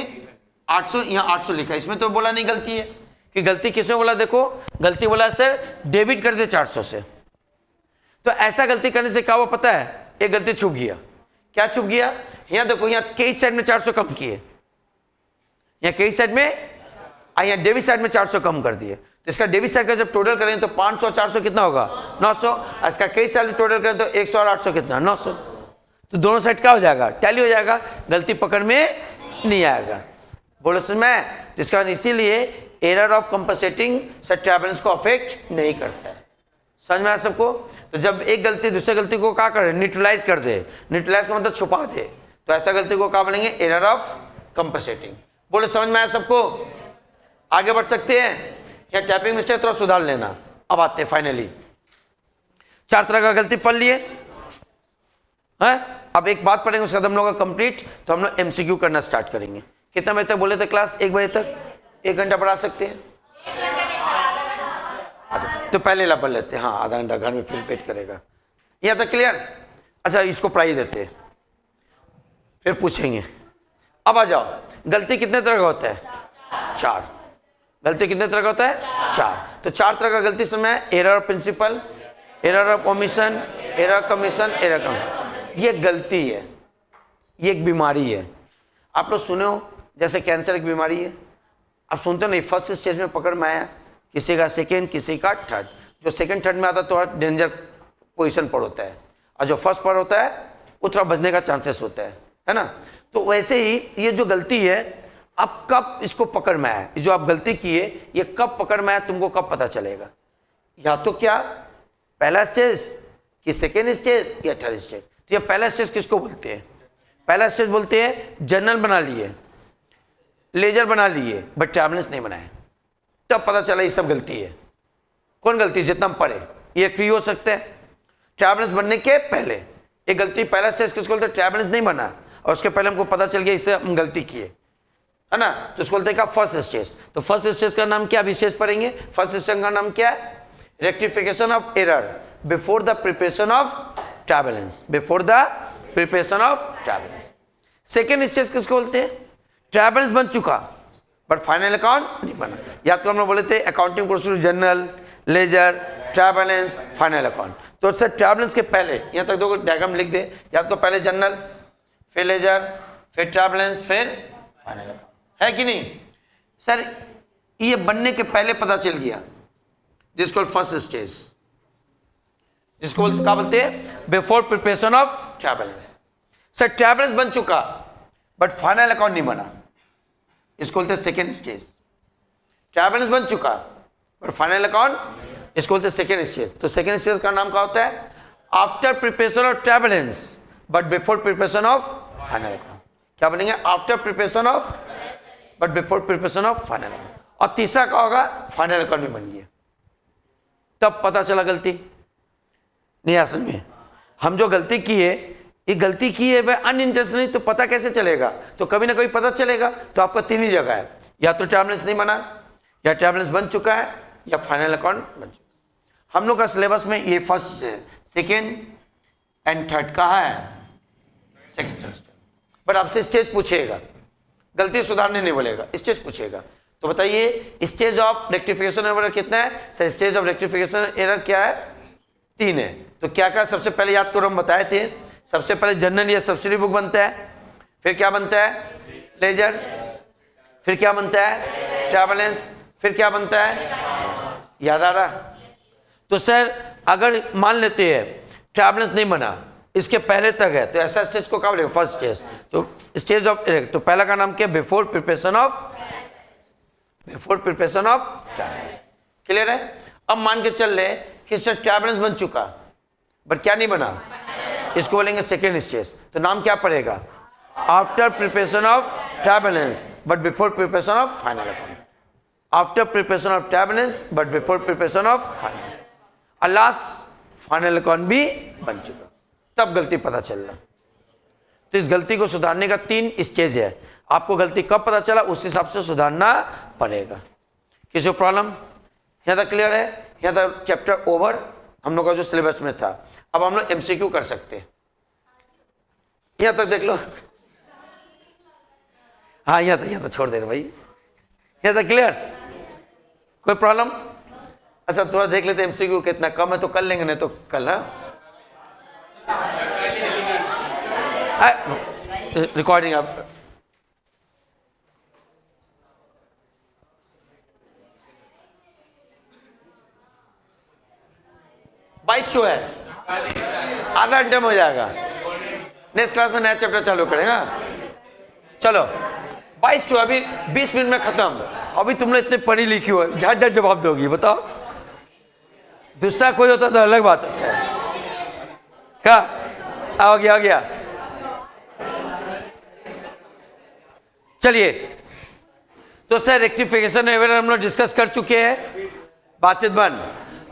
800, यहाँ 800 लिखा, इसमें तो बोला नहीं गलती है, कि गलती किसमें बोला, देखो गलती बोला सर डेबिट कर दे 400 से, तो ऐसा गलती करने से क्या हुआ पता है, एक गलती छुप गया, क्या छुप गया, यहाँ देखो यहाँ क्रेडिट साइड में 400 कम किए, यहाँ क्रेडिट साइड में, यहाँ डेबिट साइड में 400 कम कर दिए, तो इसका डेबिट साइड का जब टोटल करें तो 500 400 कितना होगा 900, इसका क्रेडिट साइड में टोटल करें तो 100 और 800 कितना 900, तो दोनों साइड क्या हो जाएगा टैली हो जाएगा, गलती पकड़ में नहीं आएगा। बोलो सर मैं, जिसका इसीलिए error of compensating set balance को अफेक्ट नहीं करता है, समझ में आया सबको। तो जब एक गलती दूसरी गलती को क्या करे न्यूट्रलाइज कर दे, न्यूट्रलाइज का मतलब छुपा दे, तो ऐसा गलती को क्या बोलेंगे एरर ऑफ कंपनसेटिंग। बोले समझ में आया सबको, आगे बढ़ सकते हैं, या टाइपिंग मिस्टेक थोड़ा सुधार लेना। अब आते हैं फाइनली 4 तरह का गलती पढ़ लिए, है। अब एक बात पढ़ेंगे उसके बाद हम लोग का कंप्लीट, तो हम लोग एमसीक्यू करना स्टार्ट करेंगे। कितना बजे तक बोले थे क्लास? 1 बजे तक, 1 घंटा पढ़ा सकते हैं। अच्छा तो पहले ला पढ़ लेते हैं, हाँ आधा घंटा घर में फिर वेट करेगा। यहाँ तक क्लियर? अच्छा इसको पढ़ाई देते हैं फिर पूछेंगे। अब आ जाओ, गलती कितने तरह का होता है? 4। गलती कितने तरह का होता है? 4। तो 4 तरह का गलती समय है। Error of principle, error of omission, error commission, error commission. ये गलती है, ये एक बीमारी है। आप लोग सुने हो जैसे कैंसर एक बीमारी है, आप सुनते हो नहीं? फर्स्ट स्टेज में पकड़ में आया, किसी का सेकेंड, किसी का थर्ड। जो सेकेंड थर्ड में आता है थोड़ा डेंजर पोजीशन पर होता है, और जो फर्स्ट पर होता है वो थोड़ा बचने का चांसेस होता है ना। तो वैसे ही ये जो गलती है, आप कब इसको पकड़ में आया, जो आप गलती किए ये कब पकड़ में आया, तुमको कब पता चलेगा? या तो क्या पहला स्टेज, कि सेकेंड स्टेज, या थर्ड स्टेज। तो ये पहला स्टेज किसको बोलते हैं? पहला स्टेज बोलते हैं जर्नल बना लिए, लेजर बना लिए, बट ट्रैवलेंस नहीं बनाए, तब पता चला ये सब गलती है। कौन गलती? जितना हम पढ़े ये फ्री हो सकते हैं। ट्रैवलेंस बनने के पहले एक गलती, पहला स्टेज किसको बोलते हैं? ट्रैवलेंस नहीं बना और उसके पहले हमको पता चल गया इससे हम गलती किए, है ना, तो उसको बोलते हैं फर्स्ट स्टेज। तो फर्स्ट स्टेज का नाम क्या? अभी स्टेज पढ़ेंगे। फर्स्ट स्टेज का नाम क्या है? Rectification of error before the preparation of trial balance, before the preparation of trial balance. Second stage किसको बोलते हैं? ट्रैवलेंस बन चुका बट फाइनल अकाउंट नहीं बना। या तो हम लोग बोले थे accounting procedure, journal, ledger, trial balance, final account. तो सर ट्रैवलेंस के पहले यहाँ तक दो डायग्राम लिख दे, या तो पहले जर्नल, फिर लेजर, फिर ट्रैवलेंस, फिर फाइनल अकाउंट, है कि नहीं? सर ये बनने के पहले पता चल गया, जिसको फर्स्ट स्टेज, जिसको क्या बोलते हैं? Before preparation of trial balance. Sir trial balance बन चुका बट फाइनल अकाउंट नहीं बना, इसको बोलते हैं सेकेंड स्टेज। ट्रैवलेंस बन चुका बट फाइनल अकाउंट, इसको बोलते हैं सेकेंड स्टेज। तो सेकेंड स्टेज का नाम क्या होता है? After preparation of trial balance but before preparation of final account. क्या बनेंगे? After preparation of but before preparation of final account. और तीसरा क्या होगा? फाइनल अकाउंट में बन गया, तब पता चला गलती नहीं। असल में हम जो गलती की है, ये गलती की है वह अनइंटेंशनली, तो पता कैसे चलेगा? तो कभी ना कभी पता चलेगा। तो आपका 3 ही जगह है, या तो ट्रैवलेंस नहीं बना, या ट्रैवलेंस बन चुका है, या फाइनल अकाउंट बन चुका। हम लोग का सिलेबस में ये फर्स्ट, सेकेंड एंड थर्ड का है, सेकेंड सेमेस्टर। बट आपसे स्टेज पूछेगा, गलती सुधारने नहीं बोलेगा, स्टेज पूछेगा। तो बताइए स्टेज ऑफ रेक्टिफिकेशन एरर कितना है? Sir stage of rectification error क्या है? 3 है। तो क्या क्या सबसे पहले याद करो, हम बताए थे। सबसे पहले जर्नल या सब्सिडी बुक बनता है, फिर क्या बनता है? लेजर, फिर क्या बनता है? ट्रैवलेंस, फिर क्या बनता है? याद आ रहा? तो सर अगर मान लेते हैं ट्रैवलेंस नहीं बना, इसके पहले तक है, तो ऐसा स्टेज को क्या बोलेगा? First stage. तो स्टेज ऑफ, तो पहला का नाम क्या? Before preparation of, before preparation of trial balance. Clear है? अब मान के चल रहे कि सर ट्रैवलेंस बन चुका बट क्या नहीं बना, इसको बोलेंगे सेकेंड स्टेज। तो नाम क्या पड़ेगा? After preparation of trial balance but before preparation of final account. After preparation of trial balance but before preparation of final, और लास्ट फाइनल अकाउंट भी बन चुका, तब गलती पता चल रहा। तो इस गलती को सुधारने का 3 स्टेज है। आपको गलती कब पता चला, उस हिसाब से सुधारना पड़ेगा। किसी को प्रॉब्लम? यहाँ तक क्लियर है? यहाँ तक चैप्टर ओवर हम लोग का जो सिलेबस में था। अब हम लोग एमसीक्यू कर सकते हैं। यहाँ तक देख लो, हाँ यहाँ तक छोड़ दे रहे भाई, यहाँ तक क्लियर? कोई प्रॉब्लम? अच्छा थोड़ा देख लेते एमसीक्यू कितना कम है, तो कर लेंगे, नहीं तो कल। हाँ रिकॉर्डिंग आप बाईस जो है, आधा घंटे में हो जाएगा। नेक्स्ट क्लास में नया चैप्टर चालू करेगा। चलो 22 तो अभी 20 मिनट में खत्म। अभी तुमने इतने पढ़ी लिखी हो, झट झट जवाब दोगी, बताओ। दूसरा कोई होता तो अलग बात है। क्या आ गया? चलिए, तो सर रेक्टिफिकेशन एरर हम लोग डिस्कस कर चुके हैं, बातचीत बंद।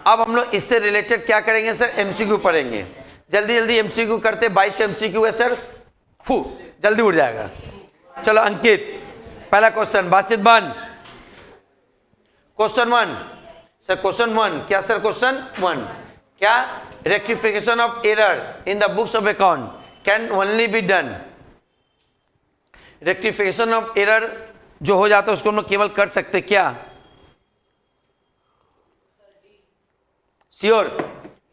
अब हम लोग इससे रिलेटेड क्या करेंगे सर? एमसीक्यू पढ़ेंगे। जल्दी जल्दी एमसीक्यू करते, 22 एमसीक्यू है सर, फू जल्दी उड़ जाएगा। चलो अंकित, पहला क्वेश्चन, बातचीत बन। क्वेश्चन 1 सर, क्वेश्चन 1 क्या सर, क्वेश्चन 1 क्या, rectification of error in the books of account can only be done. Rectification of error जो हो जाता है उसको हम लोग केवल कर सकते क्या, श्योर,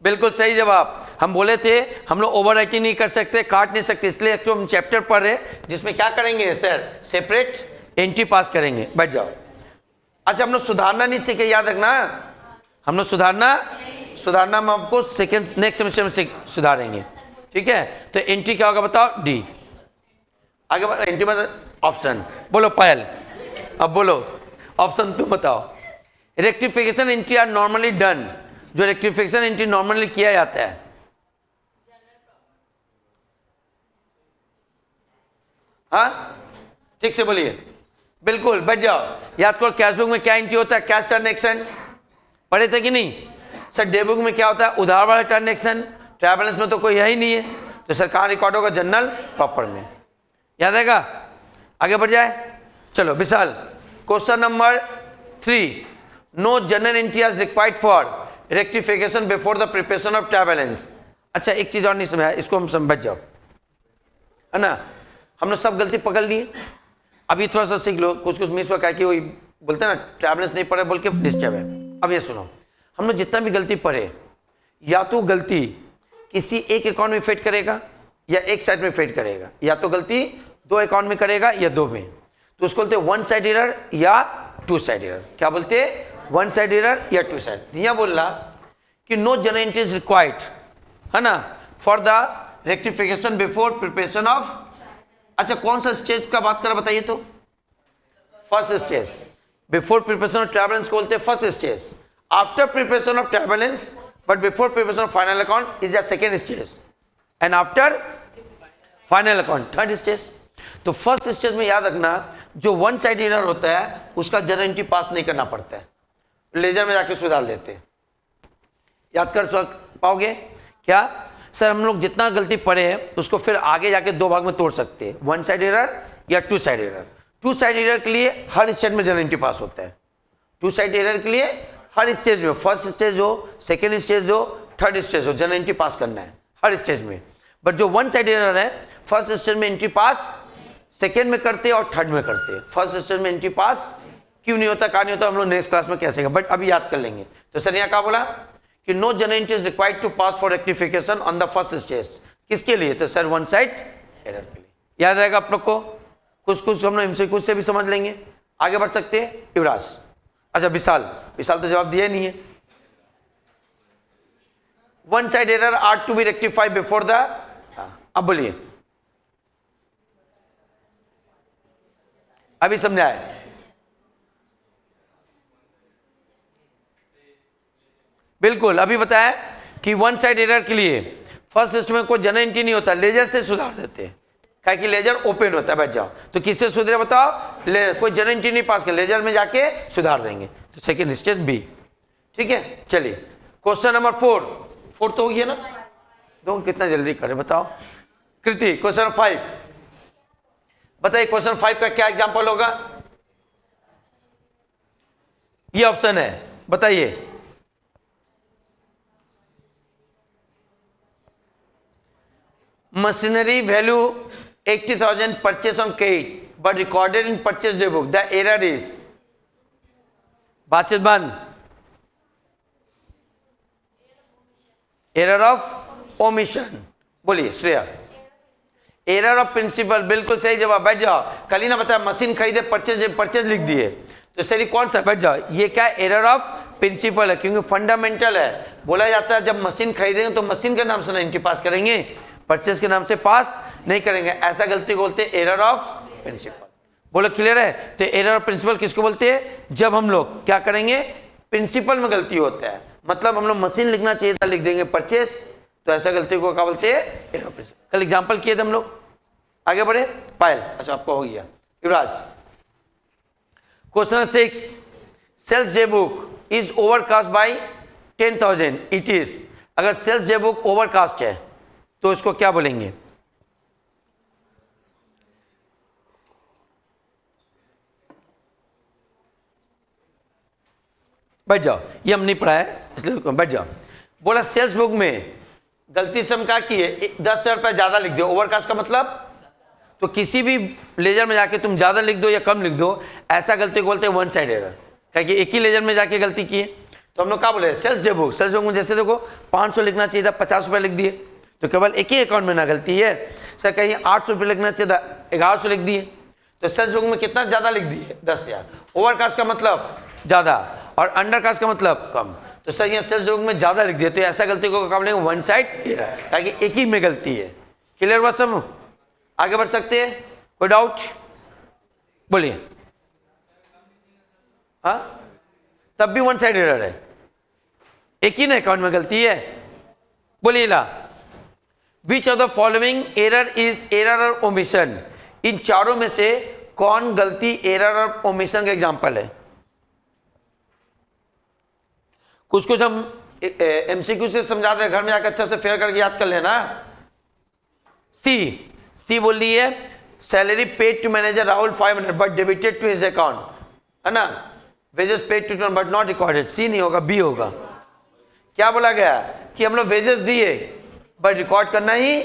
बिल्कुल सही जवाब। हम बोले थे हम लोग ओवरराइटिंग नहीं कर सकते, काट नहीं सकते, इसलिए एक तो हम चैप्टर पढ़ रहे जिसमें क्या करेंगे सर, सेपरेट एंट्री पास करेंगे, बैठ जाओ। अच्छा हम लोग सुधारना नहीं सीखे, याद रखना, हम लोग सुधारना हम आपको सेकेंड नेक्स्ट सेमेस्टर में सुधारेंगे, ठीक है। तो एंट्री क्या होगा बताओ, डी। आगे एंट्री मतलब ऑप्शन, बोलो पायल, अब बोलो ऑप्शन तुम बताओ। Rectification entry are normally done, जो रेक्टिफिकेशन एंट्री नॉर्मली किया जाता है, हाँ ठीक से बोलिए, बिल्कुल बैठ जाओ। याद करो कैश बुक में क्या एंट्री होता है, कैश ट्रांजेक्शन, पढ़े थे कि नहीं सर। डे बुक में क्या होता है, उधार वाला ट्रांजेक्शन, ट्रायल बैलेंस में तो कोई है ही नहीं है, तो सर कहाँ रिकॉर्ड होगा, जनरल प्रॉपर में, याद आएगा। आगे बढ़ जाए, चलो Vishal, question number 3, no general entry is required for rectification before the preparation of trial balance. अच्छा एक चीज और नहीं समझा, इसको हम समझ जाओ, है ना। हम लोग सब गलती पकड़ लिए, अभी थोड़ा सा सीख लो, कुछ कुछ मिस हुआ क्या कि वही बोलते हैं ना ट्रायल बैलेंस नहीं पढ़े बोल के डिस्टर्ब है। अब ये सुनो, हम लोग जितना भी गलती पढ़े, या तो गलती किसी एक अकाउंट में फिट करेगा या एक साइड में फिट करेगा, या तो गलती 2 अकाउंट में करेगा या 2 में, तो उसको बोलते हैं 1 साइड एरर या 2 साइड एरर। क्या बोलते हैं, 1 साइड एरर या 2 साइड। यहाँ बोल रहा कि no general entry is required, है ना, for the rectification before preparation of. अच्छा कौन सा स्टेज का बात कर बताइए तो, first stage. Before preparation of trial balance को बोलते हैं first stage, after preparation of trial balance but before preparation of final account is the second stage, and after final account third stage. तो first stage में याद रखना, जो 1 side error होता है उसका जनरल एंट्री पास नहीं करना पड़ता है, लेजर में जाके सुधार लेते हैं। याद कर पाओगे क्या सर, हम लोग जितना गलती पढ़े हैं उसको फिर आगे जाके 2 भाग में तोड़ सकते हैं, 1 साइड एरर या 2 साइड एरर। 2 साइड एरर के लिए हर स्टेज में जनरल एंट्री पास होता है, 2 साइड एरर के लिए हर स्टेज में, फर्स्ट स्टेज हो, सेकेंड स्टेज हो, थर्ड स्टेज हो, जनरल एंट्री पास करना है हर स्टेज में। बट जो 1 साइड एरर है, फर्स्ट स्टेज में एंट्री पास सेकेंड में करते और थर्ड में करते, फर्स्ट स्टेज में एंट्री पास क्यों नहीं होता, कहाँ नहीं होता, हम लोग नेक्स्ट क्लास में कैसे, बट अभी याद कर लेंगे। तो सर यहाँ क्या बोला कि no general entry is required to pass for rectification on the first stage, किसके लिए, तो सर 1 साइड एरर के लिए। याद रहेगा आप लोग को, कुछ कुछ हम लोग एमसीक्यू से भी समझ लेंगे, आगे बढ़ सकते हैं। युवराज, अच्छा विशाल तो जवाब दिया नहीं है। 1 side error are to be rectified before the, अब बोलिए, अभी समझाए। बिल्कुल अभी बताया कि 1 साइड एरर के लिए फर्स्ट सिस्टम में कोई जनरल एंट्री नहीं होता, लेजर से सुधार देते हैं, क्या कि लेजर ओपन होता है, बैठ जाओ। तो किससे सुधरे बताओ, कोई जनरल एंट्री नहीं पास कर, लेजर में जाके सुधार देंगे, तो सेकेंड स्टेज बी, ठीक है। चलिए क्वेश्चन नंबर 4 तो हो गया ना, दो कितना जल्दी करे बताओ। कृति क्वेश्चन 5 बताइए, क्वेश्चन 5 का क्या एग्जाम्पल होगा, ये ऑप्शन है, बताइए। Machinery value 80,000 purchase on credit but recorded in purchase day book. The error is, बातचीत बंद, एरर ऑफ ओमिशन, बोलिए श्रेया। एरर ऑफ प्रिंसिपल, बिल्कुल सही जवाब, बैठ जाओ। कल ही ना बताया मशीन खरीदे, परचेज लिख दिए, तो सही कौन सा, बैठ जाओ। ये क्या एरर ऑफ प्रिंसिपल है, क्योंकि फंडामेंटल है। बोला जाता है जब मशीन खरीदेंगे तो मशीन के नाम से एंट्री पास करेंगे, परचेज के नाम से पास नहीं करेंगे, ऐसा गलती को बोलते हैं एरर ऑफ प्रिंसिपल। बोलो क्लियर है। तो एरर ऑफ प्रिंसिपल किसको बोलते हैं, जब हम लोग क्या करेंगे, प्रिंसिपल में गलती होता है, मतलब हम लोग मशीन लिखना चाहिए था, लिख देंगे परचेज, तो ऐसा गलती को क्या बोलते हैं, एरर ऑफ प्रिंसिपल। कल एग्जाम्पल किए थे हम लोग, आगे बढ़े। पायल, अच्छा आपको हो गया। Yuvraj question 6, sales day book is overcast by 10,000, it is. अगर सेल्स डे बुक ओवरकास्ट है, तो इसको क्या बोलेंगे? बैठ जाओ, ये हम नहीं पढ़ा है इसलिए बैठ जाओ। बोला सेल्स बुक में गलती से हम क्या किए, 10,000 रुपये ज़्यादा लिख दो। ओवरकास्ट का मतलब, तो किसी भी लेजर में जाके तुम ज़्यादा लिख दो या कम लिख दो, ऐसा गलती को बोलते हैं वन साइड एरर। क्योंकि एक ही लेजर में जाके गलती की है, तो हम लोग क्या बोले, sales day book, sales book में जैसे देखो 500 लिखना चाहिए था, 50 रुपये लिख दिए, तो केवल एक ही अकाउंट में ना गलती है। सर कहीं 800 रुपये लिखना चाहिए था, 1100 लिख दिए, तो सेल्स बुक में कितना ज़्यादा लिख दिए, 10,000। ओवरकास्ट का मतलब ज़्यादा और अंडरकास्ट का मतलब कम, तो सर यहाँ सेल्स बुक में ज़्यादा लिख दिया, तो ऐसा गलती को क्या बोलेंगे, वन साइड एरर, ताकि एक ही में गलती है। क्लियर बात सब? आगे बढ़ सकते हैं, कोई डाउट बोलिए। हाँ, तब भी वन साइड एरर है, एक ही ना अकाउंट में गलती है। बोलिए ला, which of the following error is error और ओमिशन? इन चारों में से कौन गलती एरर और ओमिशन का एग्जांपल है? कुछ कुछ हम एमसीक्यू से समझाते हैं, घर में जाकर अच्छा से फेयर करके याद कर लेना। सी बोल रही है, salary paid to manager Rahul 500 but debited to his account, है ना। Wages paid to but not recorded, C नहीं होगा, बी होगा। क्या बोला गया कि हम लोग वेजेस दिए बट रिकॉर्ड करना ही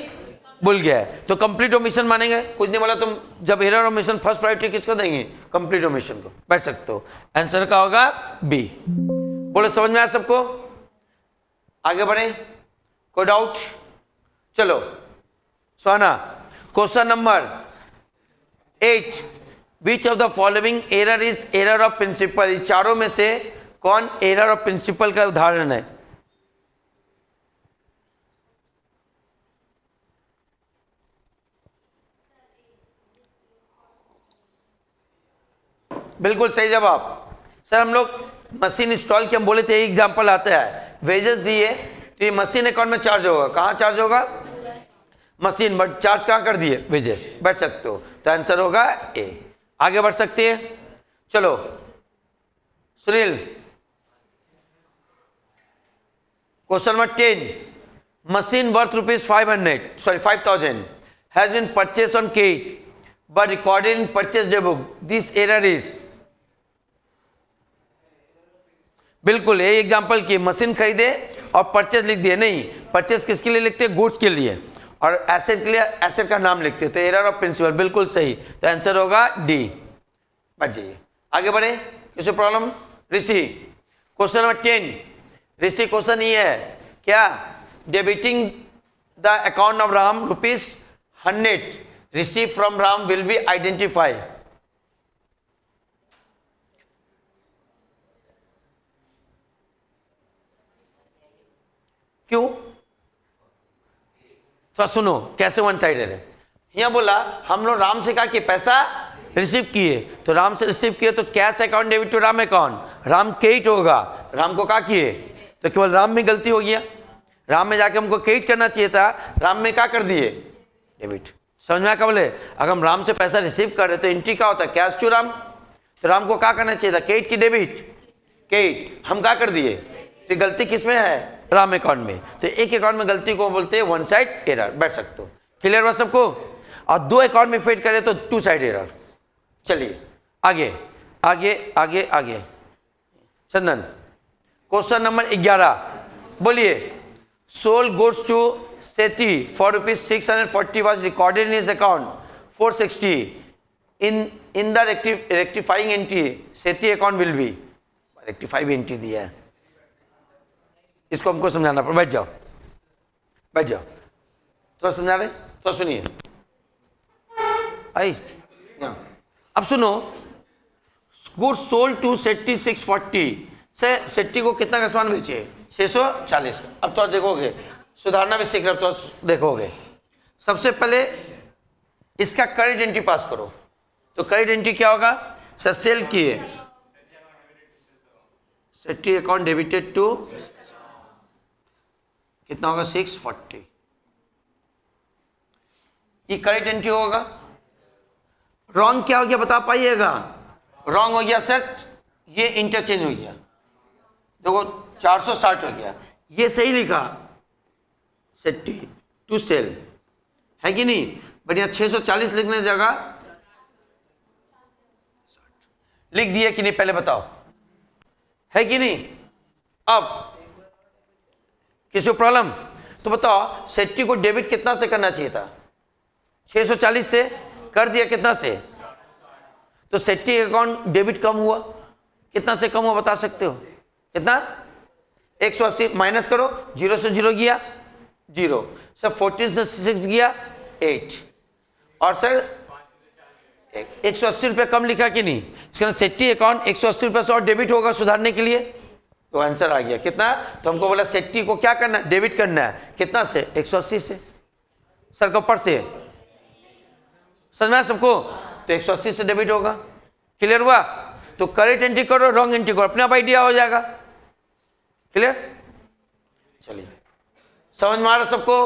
भूल गया है, तो कंप्लीट ओमिशन मानेंगे। कुछ नहीं बोला, तुम जब एरर ओमिशन फर्स्ट प्रायोरिटी किसको देंगे, कंप्लीट ओमिशन को। बैठ सकते हो, आंसर का होगा बी। बोलो समझ में आया सबको? आगे बढ़े, कोई डाउट? चलो Sona, question number 8, which of the following error is error of principle? चारों में से कौन एरर ऑफ प्रिंसिपल का उदाहरण है? बिल्कुल सही जवाब। सर हम लोग मशीन इंस्टॉल के हम बोले थे, एग्जांपल आता है, वेजेस दिए तो ये मशीन अकाउंट में चार्ज होगा, कहाँ चार्ज होगा, मशीन, बट चार्ज कहाँ कर दिए, वेजेस। बैठ सकते हो, तो आंसर होगा ए। आगे बढ़ सकते हैं, चलो Sunil, question number 10, machine worth ₹5,000 has been purchase on credit but recorded in purchase day book, this error is? बिल्कुल यही एग्जांपल की, मशीन खरीदे और परचेज लिख दिए, नहीं, परचेज किसके लिए लिखते हैं, गुड्स के लिए, और एसेट के लिए एसेट का नाम लिखते, तो एरर ऑफ प्रिंसिपल, बिल्कुल सही, तो आंसर होगा डी। बच जाइए, आगे बढ़े, किसी प्रॉब्लम? ऋषि, क्वेश्चन नंबर 10, ऋषि क्वेश्चन ये है क्या, debiting the account of Ram ₹100 received from Ram will be identified. क्यों? तो सुनो कैसे वन साइडेड है। यहां बोला हम लोग राम से कहा कि पैसा रिसीव किए, तो राम से रिसीव किए तो cash account debit to Ram account, Ram credit होगा, राम को कहा किए, तो केवल राम में गलती हो गया, राम में जाके हमको क्रेडिट करना चाहिए था, राम में क्या कर दिए, डेबिट। समझ में आया? बोले अगर हम राम से पैसा रिसीव कर रहे तो एंट्री क्या होता है, कैश टू राम, तो राम को क्या करना चाहिए था, क्रेडिट की डेबिट, क्रेडिट, हम क्या कर दिए, तो गलती किसमें है, राम अकाउंट में, तो एक अकाउंट में गलती को बोलते हैं वन साइड एरर। बैठ सकते हो, क्लियर बात सबको? और दो अकाउंट में फेड करें तो टू साइड एरर। चलिए आगे आगे आगे आगे, चंदन क्वेश्चन नंबर 11, बोलिए, sold goods to Sethi for ₹640 was recorded in his account 460. In the rectifying entry, Sethi account will be, rectifying entry दिया है, इसको हमको समझाना पड़ा। बैठ जाओ बैठ जाओ, थोड़ा समझा रहे, तो सुनिए। आई अब सुनो, गुड्स सोल्ड टू सेट्टी 640 से सेट्टी को कितना का सामान बेचे, 640 का। अब तो देखोगे, सुधारना भी सीख रहे तो देखोगे, सबसे पहले इसका करेंट एंट्री पास करो, तो करेंट एंट्री क्या होगा, सर सेल किए, सेट्टी अकाउंट डेबिटेड टू कितना होगा, 640, ये करेंट एंट्री होगा। रॉन्ग क्या हो गया बता पाइएगा, रॉन्ग हो गया सर, ये इंटरचेंज हो गया, देखो 460 हो गया, ये सही लिखा 60 टू सेल, है कि नहीं? बट यहाँ 640 लिखने की जगह लिख दिया कि नहीं, पहले बताओ, है कि नहीं? अब किसी को प्रॉब्लम तो बताओ, सेट्टी को डेबिट कितना से करना चाहिए था? 640 से कर दिया, कितना से? तो सेट्टी अकाउंट डेबिट कम हुआ, कितना से कम हुआ बता सकते हो? कितना? 180 माइनस करो, 0 से 0 गया 0, सर 14 से 6 गया 8, और सर 180 रुपये कम लिखा कि नहीं? इसका सेट्टी अकाउंट 180 रुपये से और डेबिट होगा सुधारने के लिए, तो आंसर आ गया कितना? तो हमको बोला सेट्टी को क्या करना है? डेबिट करना है, कितना से? 180 से। सर को ऊपर से समझ में सबको? तो 180 से डेबिट होगा, क्लियर हुआ? तो करेक्ट एंट्री करो, रॉन्ग एंट्री करो, अपने आप आइडिया हो जाएगा, क्लियर? चलिए, समझ में आ रहा सबको?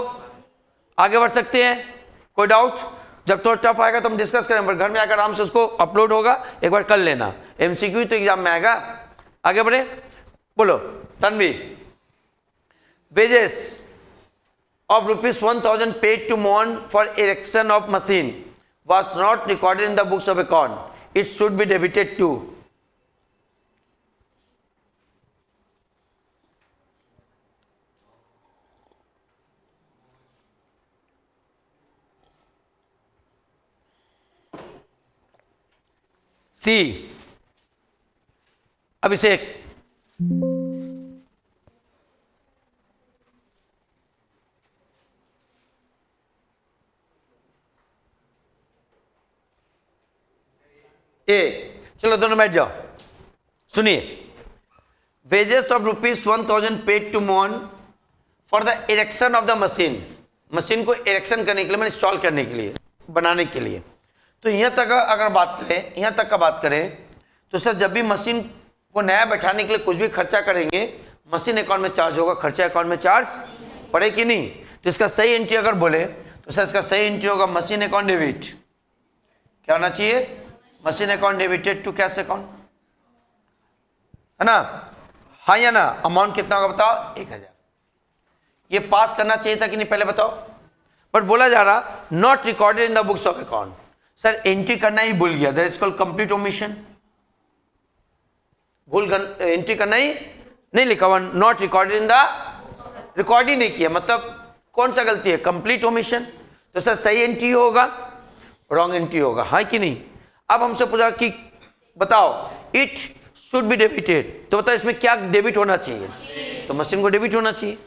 आगे बढ़ सकते हैं, कोई डाउट? जब थोड़ा टफ आएगा तो हम डिस्कस करें, पर घर में आकर आराम से उसको अपलोड होगा, एक बार कर लेना, एमसीक्यू तो एग्जाम में आएगा। आगे बढ़े, बोलो Tanvi. Wages of rupees 1000 paid to Mohan for erection of machine was not recorded in the books of account. It should be debited to. C. Abhishek. ए, चलो दोनों बैठ जाओ, सुनिए। Wages of rupees 1000 paid to Mohan for the erection of the machine, machine को erection करने के लिए, मैंने इंस्टॉल करने के लिए, बनाने के लिए। तो यहाँ तक अगर बात करें, यहाँ तक का बात करें तो सर जब भी मशीन को नया बैठाने के लिए कुछ भी खर्चा करेंगे, मशीन अकाउंट में चार्ज होगा, खर्चा अकाउंट में चार्ज पड़े कि नहीं? तो इसका सही एंट्री अगर बोले तो सर इसका सही एंट्री होगा मशीन अकाउंट डेबिट। क्या होना चाहिए? Machine account debited to cash account, है ना? हाँ या ना? अमाउंट कितना होगा बताओ? 1000। ये पास करना चाहिए था कि नहीं, पहले बताओ? बट बोला जा रहा not recorded in the books of account. Sir entry करना ही भूल गया, that is called complete omission. भूल एंट्री करना ही नहीं लिखा हुआ, not recorded in the, record ही नहीं किया, मतलब कौन सा गलती है? Complete omission. तो सर सही एंट्री होगा, रॉन्ग एंट्री होगा, हाँ कि नहीं? अब हमसे पूछा कि बताओ इट शुड बी डेबिटेड, तो बताओ इसमें क्या डेबिट होना चाहिए? तो मशीन को डेबिट होना चाहिए।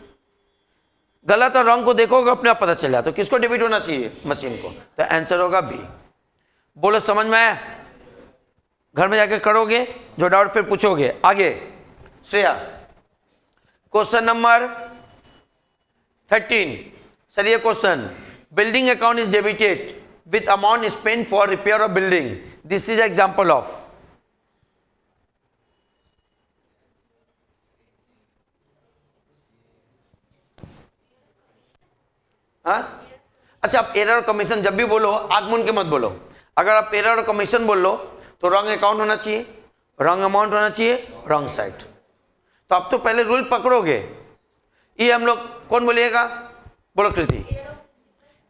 गलत और रॉन्ग को देखोगे अपने आप पता चल जाए, तो किसको डेबिट होना चाहिए? मशीन को। तो आंसर होगा बी। बोलो समझ में आया? घर में जाके करोगे, जो डाउट फिर पूछोगे। आगे श्रेया, क्वेश्चन नंबर 13। सर ये question, building account is debited with amount spent for repair of building. This is example of. हाँ? अच्छा, आप एरर और कमीशन जब भी बोलो आगमन के मत बोलो। अगर आप एरर और कमीशन बोल लो तो रॉन्ग अकाउंट होना चाहिए, रॉन्ग अमाउंट होना चाहिए, रॉन्ग साइड। तो आप तो पहले रूल पकड़ोगे। ये हम लोग कौन बोलिएगा? बोलो कृति।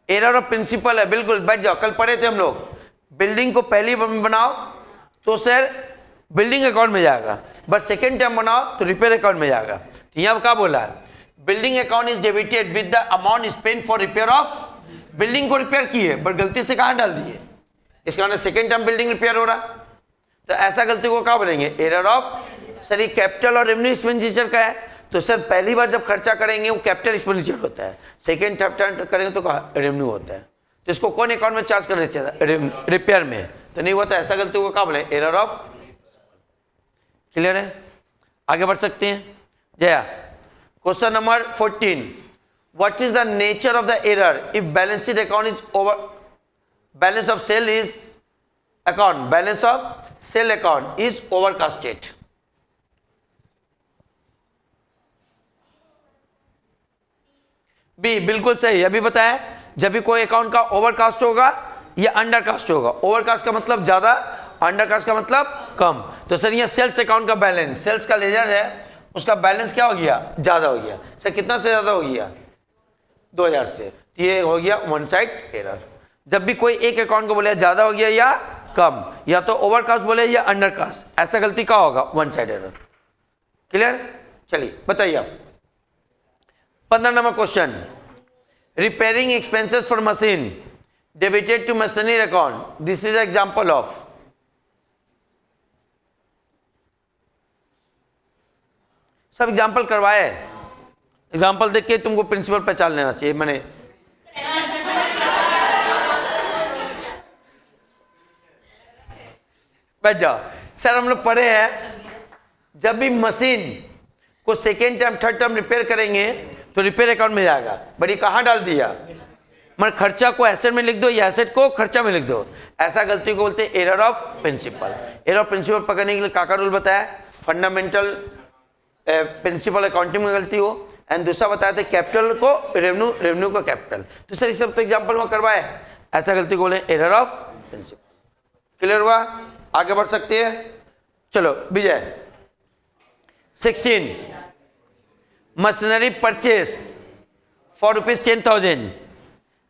एरर ऑफ प्रिंसिपल है, बिल्कुल बैठ जाओ, कल पढ़े थे हम लोग। बिल्डिंग को पहली बनाओ तो सर बिल्डिंग अकाउंट में जाएगा, बट सेकेंड टाइम बनाओ तो रिपेयर अकाउंट में जाएगा। तो यहाँ क्या बोला है? Building account is debited with the amount spend for repair of, building को रिपेयर की है बट गलती से कहाँ डाल दी है? इसका मतलब सेकेंड टाइम बिल्डिंग रिपेयर हो रहा, तो ऐसा गलती को क्या बोलेंगे? Error of. सर ये कैपिटल और रेवेन्यू एक्सपेंडिचर का है, तो सर पहली बार जब खर्चा करेंगे वो कैपिटल एक्सपेंडिचर होता है, सेकेंड थर्ड करेंगे तो रेवेन्यू होता है। तो इसको कौन अकाउंट में चार्ज करना चाहिए? रिपेयर में। तो नहीं हुआ, तो ऐसा गलती को क्या बोले? Error of. क्लियर है? आगे बढ़ सकते हैं। Jaya, question number 14। What is the nature of the error if balance sheet account is over, balance of sale is account, balance of sale account is overcasted? B, बिल्कुल सही। अभी बताया, जब भी कोई अकाउंट का ओवरकास्ट होगा या अंडरकास्ट होगा। ओवरकास्ट का मतलब ज्यादा, अंडरकास्ट का मतलब कम। तो सर यहाँ सेल्स अकाउंट का बैलेंस, सेल्स का लेजर है, उसका बैलेंस क्या हो गया? ज्यादा हो गया। सर कितना से ज्यादा हो गया? 2000 से। ये हो गया वन साइड एरर। जब भी कोई एक अकाउंट को बोले ज्यादा हो गया या कम, या तो ओवरकास्ट बोले या अंडरकास्ट, ऐसा गलती का होगा वन साइड एरर। क्लियर? चलिए बताइए आप। 15 number question, repairing expenses for machine debited to machinery account, this is example of. सब एग्जांपल करवाए, एग्जांपल देख के तुमको प्रिंसिपल पहचान लेना चाहिए। मैंने बैठ जाओ सर, हम लोग पढ़े हैं जब भी मशीन को second time third time repair करेंगे तो रिपेयर अकाउंट में जाएगा। बड़ी कहाँ डाल दिया, मतलब खर्चा को एसेट में लिख दो या एसेट को खर्चा में लिख दो, ऐसा गलती को बोलते हैं error of principle. Error of principle पकड़ने के लिए का रूल बताया, फंडामेंटल प्रिंसिपल अकाउंटिंग में गलती हो, एंड दूसरा बताया था कैपिटल को रेवेन्यू, रेवेन्यू को कैपिटल। तो सर ये सब तो एग्जाम्पल में करवाए, ऐसा गलती को बोले एरर ऑफ प्रिंसिपल। क्लियर हुआ? आगे बढ़ सकते हैं। चलो विजय। 16, machinery purchase for ₹10,000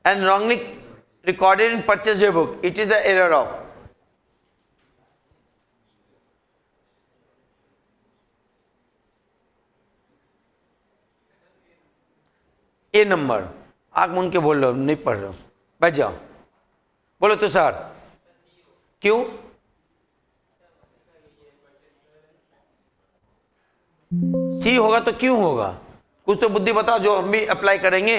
and wrongly recorded in purchase book, it is the error of। A number, आंख मूंद के बोल लो, नहीं पढ़ रहे हो, बैठ जाओ, बोलो तो सर क्यों? सी होगा तो क्यों होगा? कुछ तो बुद्धि बताओ जो हम भी अप्लाई करेंगे।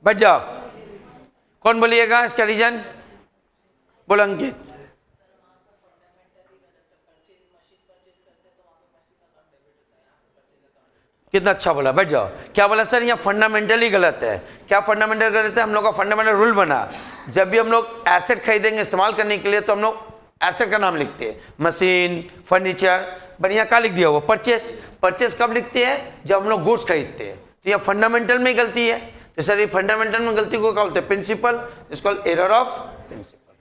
बैठ जाओ, कौन बोलिएगा इसका रीजन? बोलो अंकित। कितना अच्छा बोला, बैठ जाओ। क्या बोला सर? यहाँ फंडामेंटली गलत है। क्या फंडामेंटल गलत है? हम लोग का फंडामेंटल रूल बना, जब भी हम लोग एसेट खरीदेंगे इस्तेमाल करने के लिए तो हम लोग एसेट का नाम लिखते हैं, मशीन, फर्नीचर, बढ़िया का लिख दिया वो परचेस। परचेस कब लिखते हैं? जब हम लोग गुड्स खरीदते हैं। तो यह फंडामेंटल में गलती है, तो सर ये फंडामेंटल में गलती को क्या बोलते हैं? प्रिंसिपल, इसको एरर ऑफ प्रिंसिपल।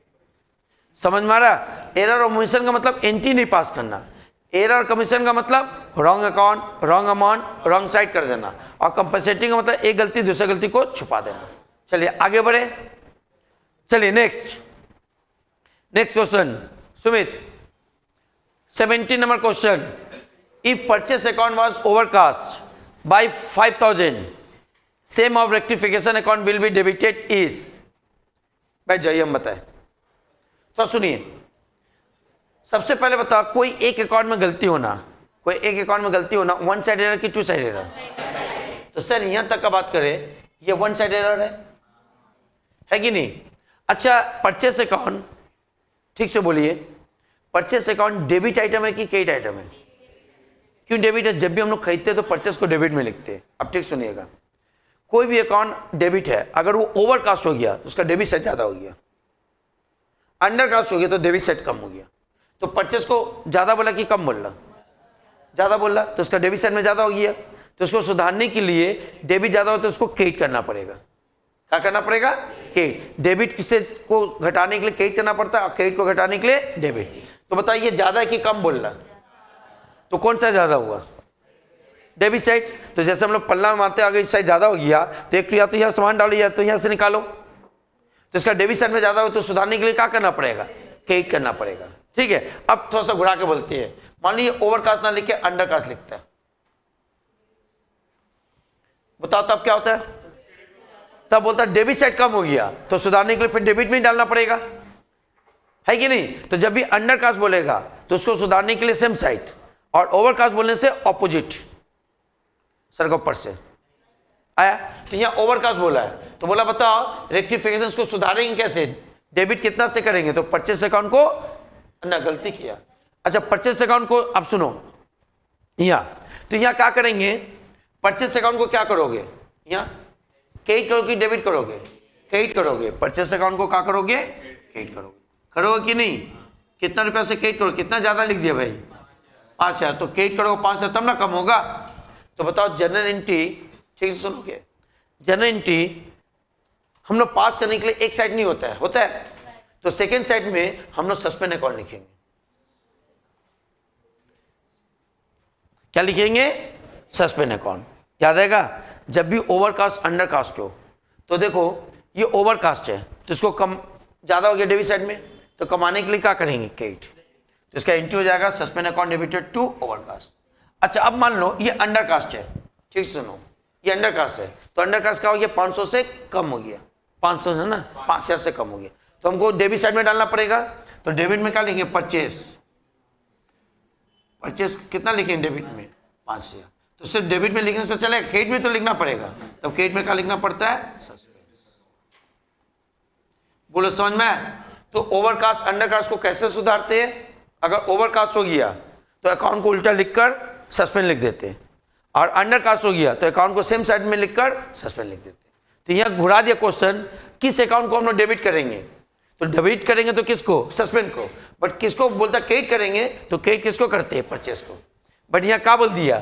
समझ में आ रहा? एरर ऑफ ओमिशन का मतलब एंट्री नहीं पास करना, एरर कमीशन का मतलब wrong account, wrong amount, wrong side कर देना, और कंपनसेटिंग का मतलब एक गलती दूसरी गलती को छुपा देना। चलिए आगे बढ़े। चलिए next question Sumit. 17 number question, if purchase account was overcast bye 5,000, same of rectification account will be debited is. बैठ जाइए, हम बताएं तो सुनिए। सबसे पहले बताओ, कोई एक अकाउंट में गलती होना, कोई एक अकाउंट में गलती होना वन साइड एरर की टू साइड एरर? तो सर यहां तक का बात करें, ये वन साइड एरर है कि नहीं? अच्छा, परचेस अकाउंट, ठीक से बोलिए, परचेस अकाउंट डेबिट आइटम है कि क्रेडिट आइटम है? क्यों डेबिट है? जब भी हम लोग खरीदते हैं तो परचेस को डेबिट में लिखते हैं। अब ठीक सुनिएगा, कोई भी अकाउंट डेबिट है, अगर वो ओवरकास्ट हो गया तो उसका डेबिट सेट ज्यादा हो गया, अंडरकास्ट हो गया तो डेबिट सेट कम हो गया। तो परचेस को ज्यादा बोला कि कम बोल रहा? ज्यादा बोल रहा, तो उसका डेबिट साइड में ज्यादा हो गया। तो उसको सुधारने के लिए डेबिट ज्यादा हो तो उसको क्रेडिट करना पड़ेगा। क्या करना पड़ेगा? क्रेडिट। डेबिट से को घटाने के लिए क्रेडिट करना पड़ता है, और क्रेडिट को घटाने के लिए डेबिट। तो बताइए ज्यादा है कि कम बोल रहा? तो कौन सा ज्यादा हुआ? Debit side. तो जैसे हम लोग पल्ला में मारते हैं, अगर इस साइड ज्यादा हो गया तो एक तो या तो यहाँ सामान डालो या तो यहाँ से निकालो। तो इसका डेबिट साइड में ज्यादा हो तो सुधारने के लिए क्या करना पड़ेगा? क्रेडिट करना पड़ेगा। ठीक है, अब थोड़ा सा घुरा के बोलते हैं, मान लीजिए ओवरकास्ट ना लिख के अंडरकास्ट लिखता है, बताओ तब क्या होता है? तब बोलता है डेबिट साइड कम हो गया, तो सुधारने के लिए फिर डेबिट में ही डालना पड़ेगा, है कि नहीं? तो जब भी अंडरकास्ट बोलेगा तो उसको सुधारने के लिए सेम साइड, और ओवरकास्ट बोलने से ऑपोजिट, सर को ऊपर से आया। तो यहाँ ओवरकास्ट बोला है, तो बोला बताओ रेक्टिफिकेशन को सुधारेंगे कैसे? डेबिट कितना से करेंगे? तो परचेस अकाउंट को ना, गलती किया। अच्छा, परचेस अकाउंट को अब सुनो, यहाँ तो यहाँ क्या करेंगे? परचेस अकाउंट को क्या करोगे? यहाँ क्रेडिट करोगे, डेबिट करोगे? क्रेडिट करोगे। परचेस अकाउंट को क्या करोगे? क्रेडिट करोगे। करोगे कि नहीं? कितना रुपया से क्रेडिट करोगे? कितना ज्यादा लिख दिया भाई? 5,000। तो क्रेडिट करोगे 5,000 तब ना कम होगा। तो बताओ जनरल एंट्री, ठीक से सुनोगे, जनरल एंट्री हम लोग पास करने के लिए एक साइड नहीं होता है, होता है? तो सेकेंड साइड में हम लोग सस्पेंड अकाउंट लिखेंगे। क्या लिखेंगे? Suspend account. याद आएगा? जब भी ओवरकास्ट अंडरकास्ट हो तो देखो ये ओवरकास्ट है तो इसको कम ज्यादा हो गया डेबिट साइड में, तो कमाने के लिए क्या करेंगे? क्रेडिट। तो इसका एंट्री हो जाएगा suspend account debited to overcast. अच्छा अब मान लो ये अंडरकास्ट है, ठीक सुनो, ये अंडरकास्ट है तो अंडरकास्ट क्या हो गया? 500 से कम हो गया, 500 है ना, 5000 से कम हो गया, तो हमको डेबिट साइड में डालना पड़ेगा। तो डेबिट में क्या लिखेंगे? परचेस। परचेस कितना लिखेंगे डेबिट में? 5000। तो सिर्फ डेबिट में लिखने से चलेगा? क्रेडिट में तो लिखना पड़ेगा। तो क्रेडिट में क्या लिखना पड़ता है? सस्पेंस। बोलो समझ में? तो ओवरकास्ट अंडरकास्ट को कैसे सुधारते हैं? अगर ओवरकास्ट हो गया तो अकाउंट को उल्टा लिखकर सस्पेंड लिख देते हैं, और अंडरकास्ट हो गया तो अकाउंट को सेम साइड में लिखकर सस्पेंड लिख देते हैं। तो यहाँ घुरा दिया क्वेश्चन, किस अकाउंट को हम लोग डेबिट करेंगे? तो डेबिट करेंगे तो किसको? सस्पेंड को। बट किसको बोलता क्रेडिट करेंगे? तो क्रेडिट किसको करते हैं? परचेस को। बट यहाँ क्या बोल दिया?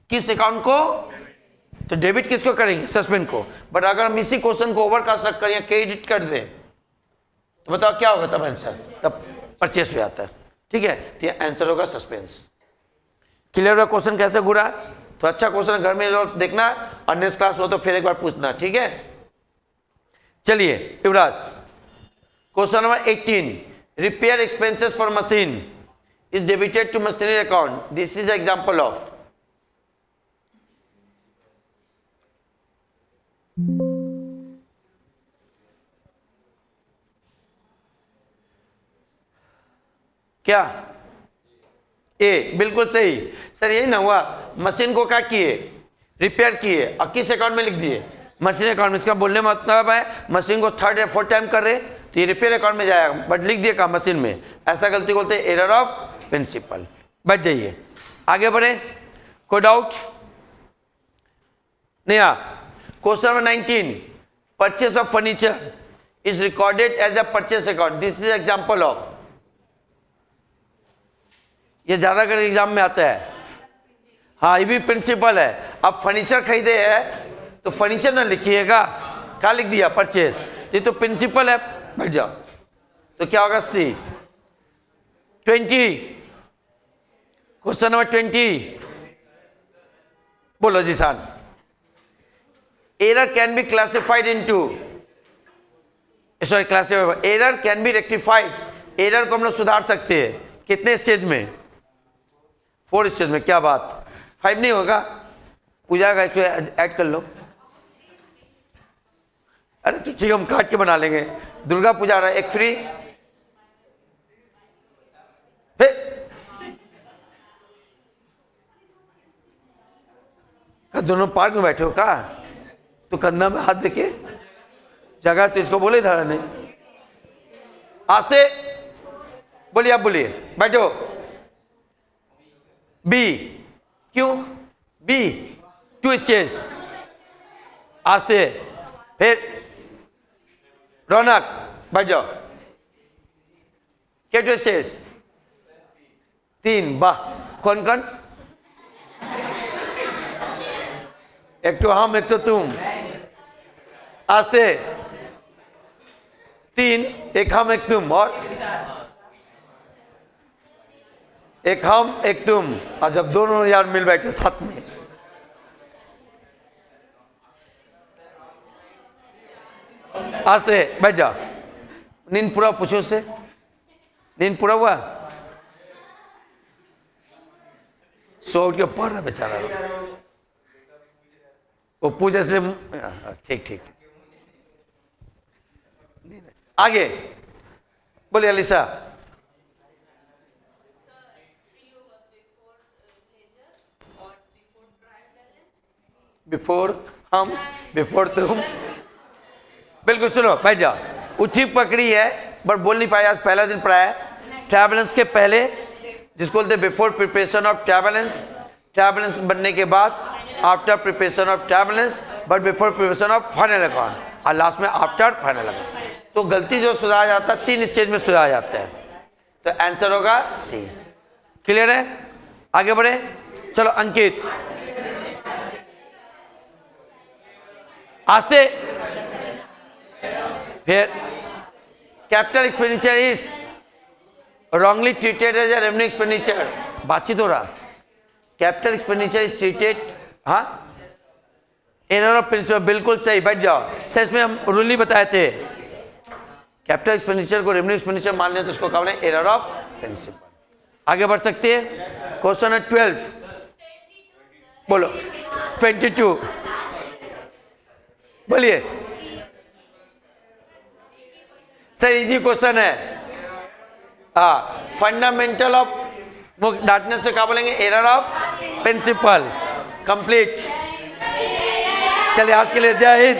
किस अकाउंट को? तो डेबिट किसको करेंगे? सस्पेंड को। बट अगर हम इसी क्वेश्चन को ओवरकास्ट रखकर या क्रेडिट कर दें तो बताओ क्या होगा? तब आंसर तब परचेस हो जाता है। ठीक है, तो आंसर होगा सस्पेंस। क्लियर हुआ क्वेश्चन कैसे घुरा? तो अच्छा क्वेश्चन घर में देखना और नेक्स्ट क्लास हो तो फिर एक बार पूछना, ठीक है? चलिए Yuvraj, question number 18, repair expenses for machine is debited to machinery account, this is example of. क्या? ए, बिल्कुल सही सर, यही ना हुआ। मशीन को क्या किए? रिपेयर किए, और किस अकाउंट में लिख दिए? मशीन अकाउंट में। इसका बोलने में मतलब है मशीन को थर्ड या फोर्थ टाइम कर रहे तो ये रिपेयर अकाउंट में जाएगा, बट लिख दिए का मशीन में। ऐसा गलती बोलते हैं एरर ऑफ प्रिंसिपल। बच जाइए, आगे बढ़े। कोई डाउट? नया question number 19, purchase of furniture is recorded as a purchase account, this is example of. ये ज्यादातर एग्जाम में आता है। हाँ, ये भी प्रिंसिपल है। अब फर्नीचर खरीदे हैं तो फर्नीचर ना लिखिएगा, क्या लिख दिया? परचेस। ये तो प्रिंसिपल है, बैठ जाओ। तो क्या होगा? सी। 20, क्वेश्चन नंबर 20, बोलो Zishan. Error can be classified into, sorry classified, error can be rectified. Error को हम लोग सुधार सकते हैं कितने स्टेज में? 4 स्टेज में। क्या बात, 5 नहीं होगा? पूजा का ऐड कर लो। अरे तो ठीक, हम काट के बना लेंगे। दुर्गा पूजा रहा है, एक फ्री। दोनों पार्क में बैठे हो का? तो कंधा में हाथ देके जगह तो इसको बोले धरा नहीं। आस्ते बोलिए, आप बोलिए, बैठो। बी, क्यों? B 2 stage. आस्ते, फिर रौनक, बैठ जाओ। क्या 2 स्टेज? 3। वाह, कौन कौन? एक तो हम, एक तो तुम। आस्ते, 3, एक हम एक तुम, और एक हम एक तुम। और जब दोनों यार मिल बैठे साथ में, आस्ते बैठ जा। नींद पूरा पूछो से, नींद पूरा हुआ? सो उठ के पढ़ रहा बेचारा, वो पूछे इसलिए। ठीक ठीक, आगे बोलिए अलीसा। बिफोर हम, बिफोर तुम। बिल्कुल, सुनो, बैठ जाओ। उठी पकड़ी है बट बोल नहीं पाया, आज पहला दिन पढ़ाया। ट्रैवलेंस के पहले, जिसको बोलते हैं before preparation of trial balance, trial balance बनने के बाद after preparation of trial balance, but before preparation of final account, और लास्ट में आफ्टर फाइनल अकाउंट। तो गलती जो सुधारा जाता है 3 स्टेज में सुधारा जाता है। तो आंसर होगा सी। क्लियर है? आगे बढ़े, चलो। अंकित, आस्ते, फिर capital expenditure is wrongly treated as a revenue expenditure. बातचीत हो रहा. कैपिटल एक्सपेंडिचर इज ट्रीटेड, हाँ, एरर ऑफ प्रिंसिपल, बिल्कुल सही, बैठ जाओ सर. इसमें हम रूल नहीं बताए थे. कैपिटल एक्सपेंडिचर को रेवेन्यू एक्सपेंडिचर मान लें तो उसको क्या बोले, एरर ऑफ प्रिंसिपल. आगे बढ़ सकते हैं. क्वेश्चन है 12, बोलो. 22 बोलिए सर. इजी क्वेश्चन है. हाँ, फंडामेंटल ऑफ डार्कनेस से क्या बोलेंगे, एरर ऑफ प्रिंसिपल. कंप्लीट. चलिए आज के लिए जय हिंद.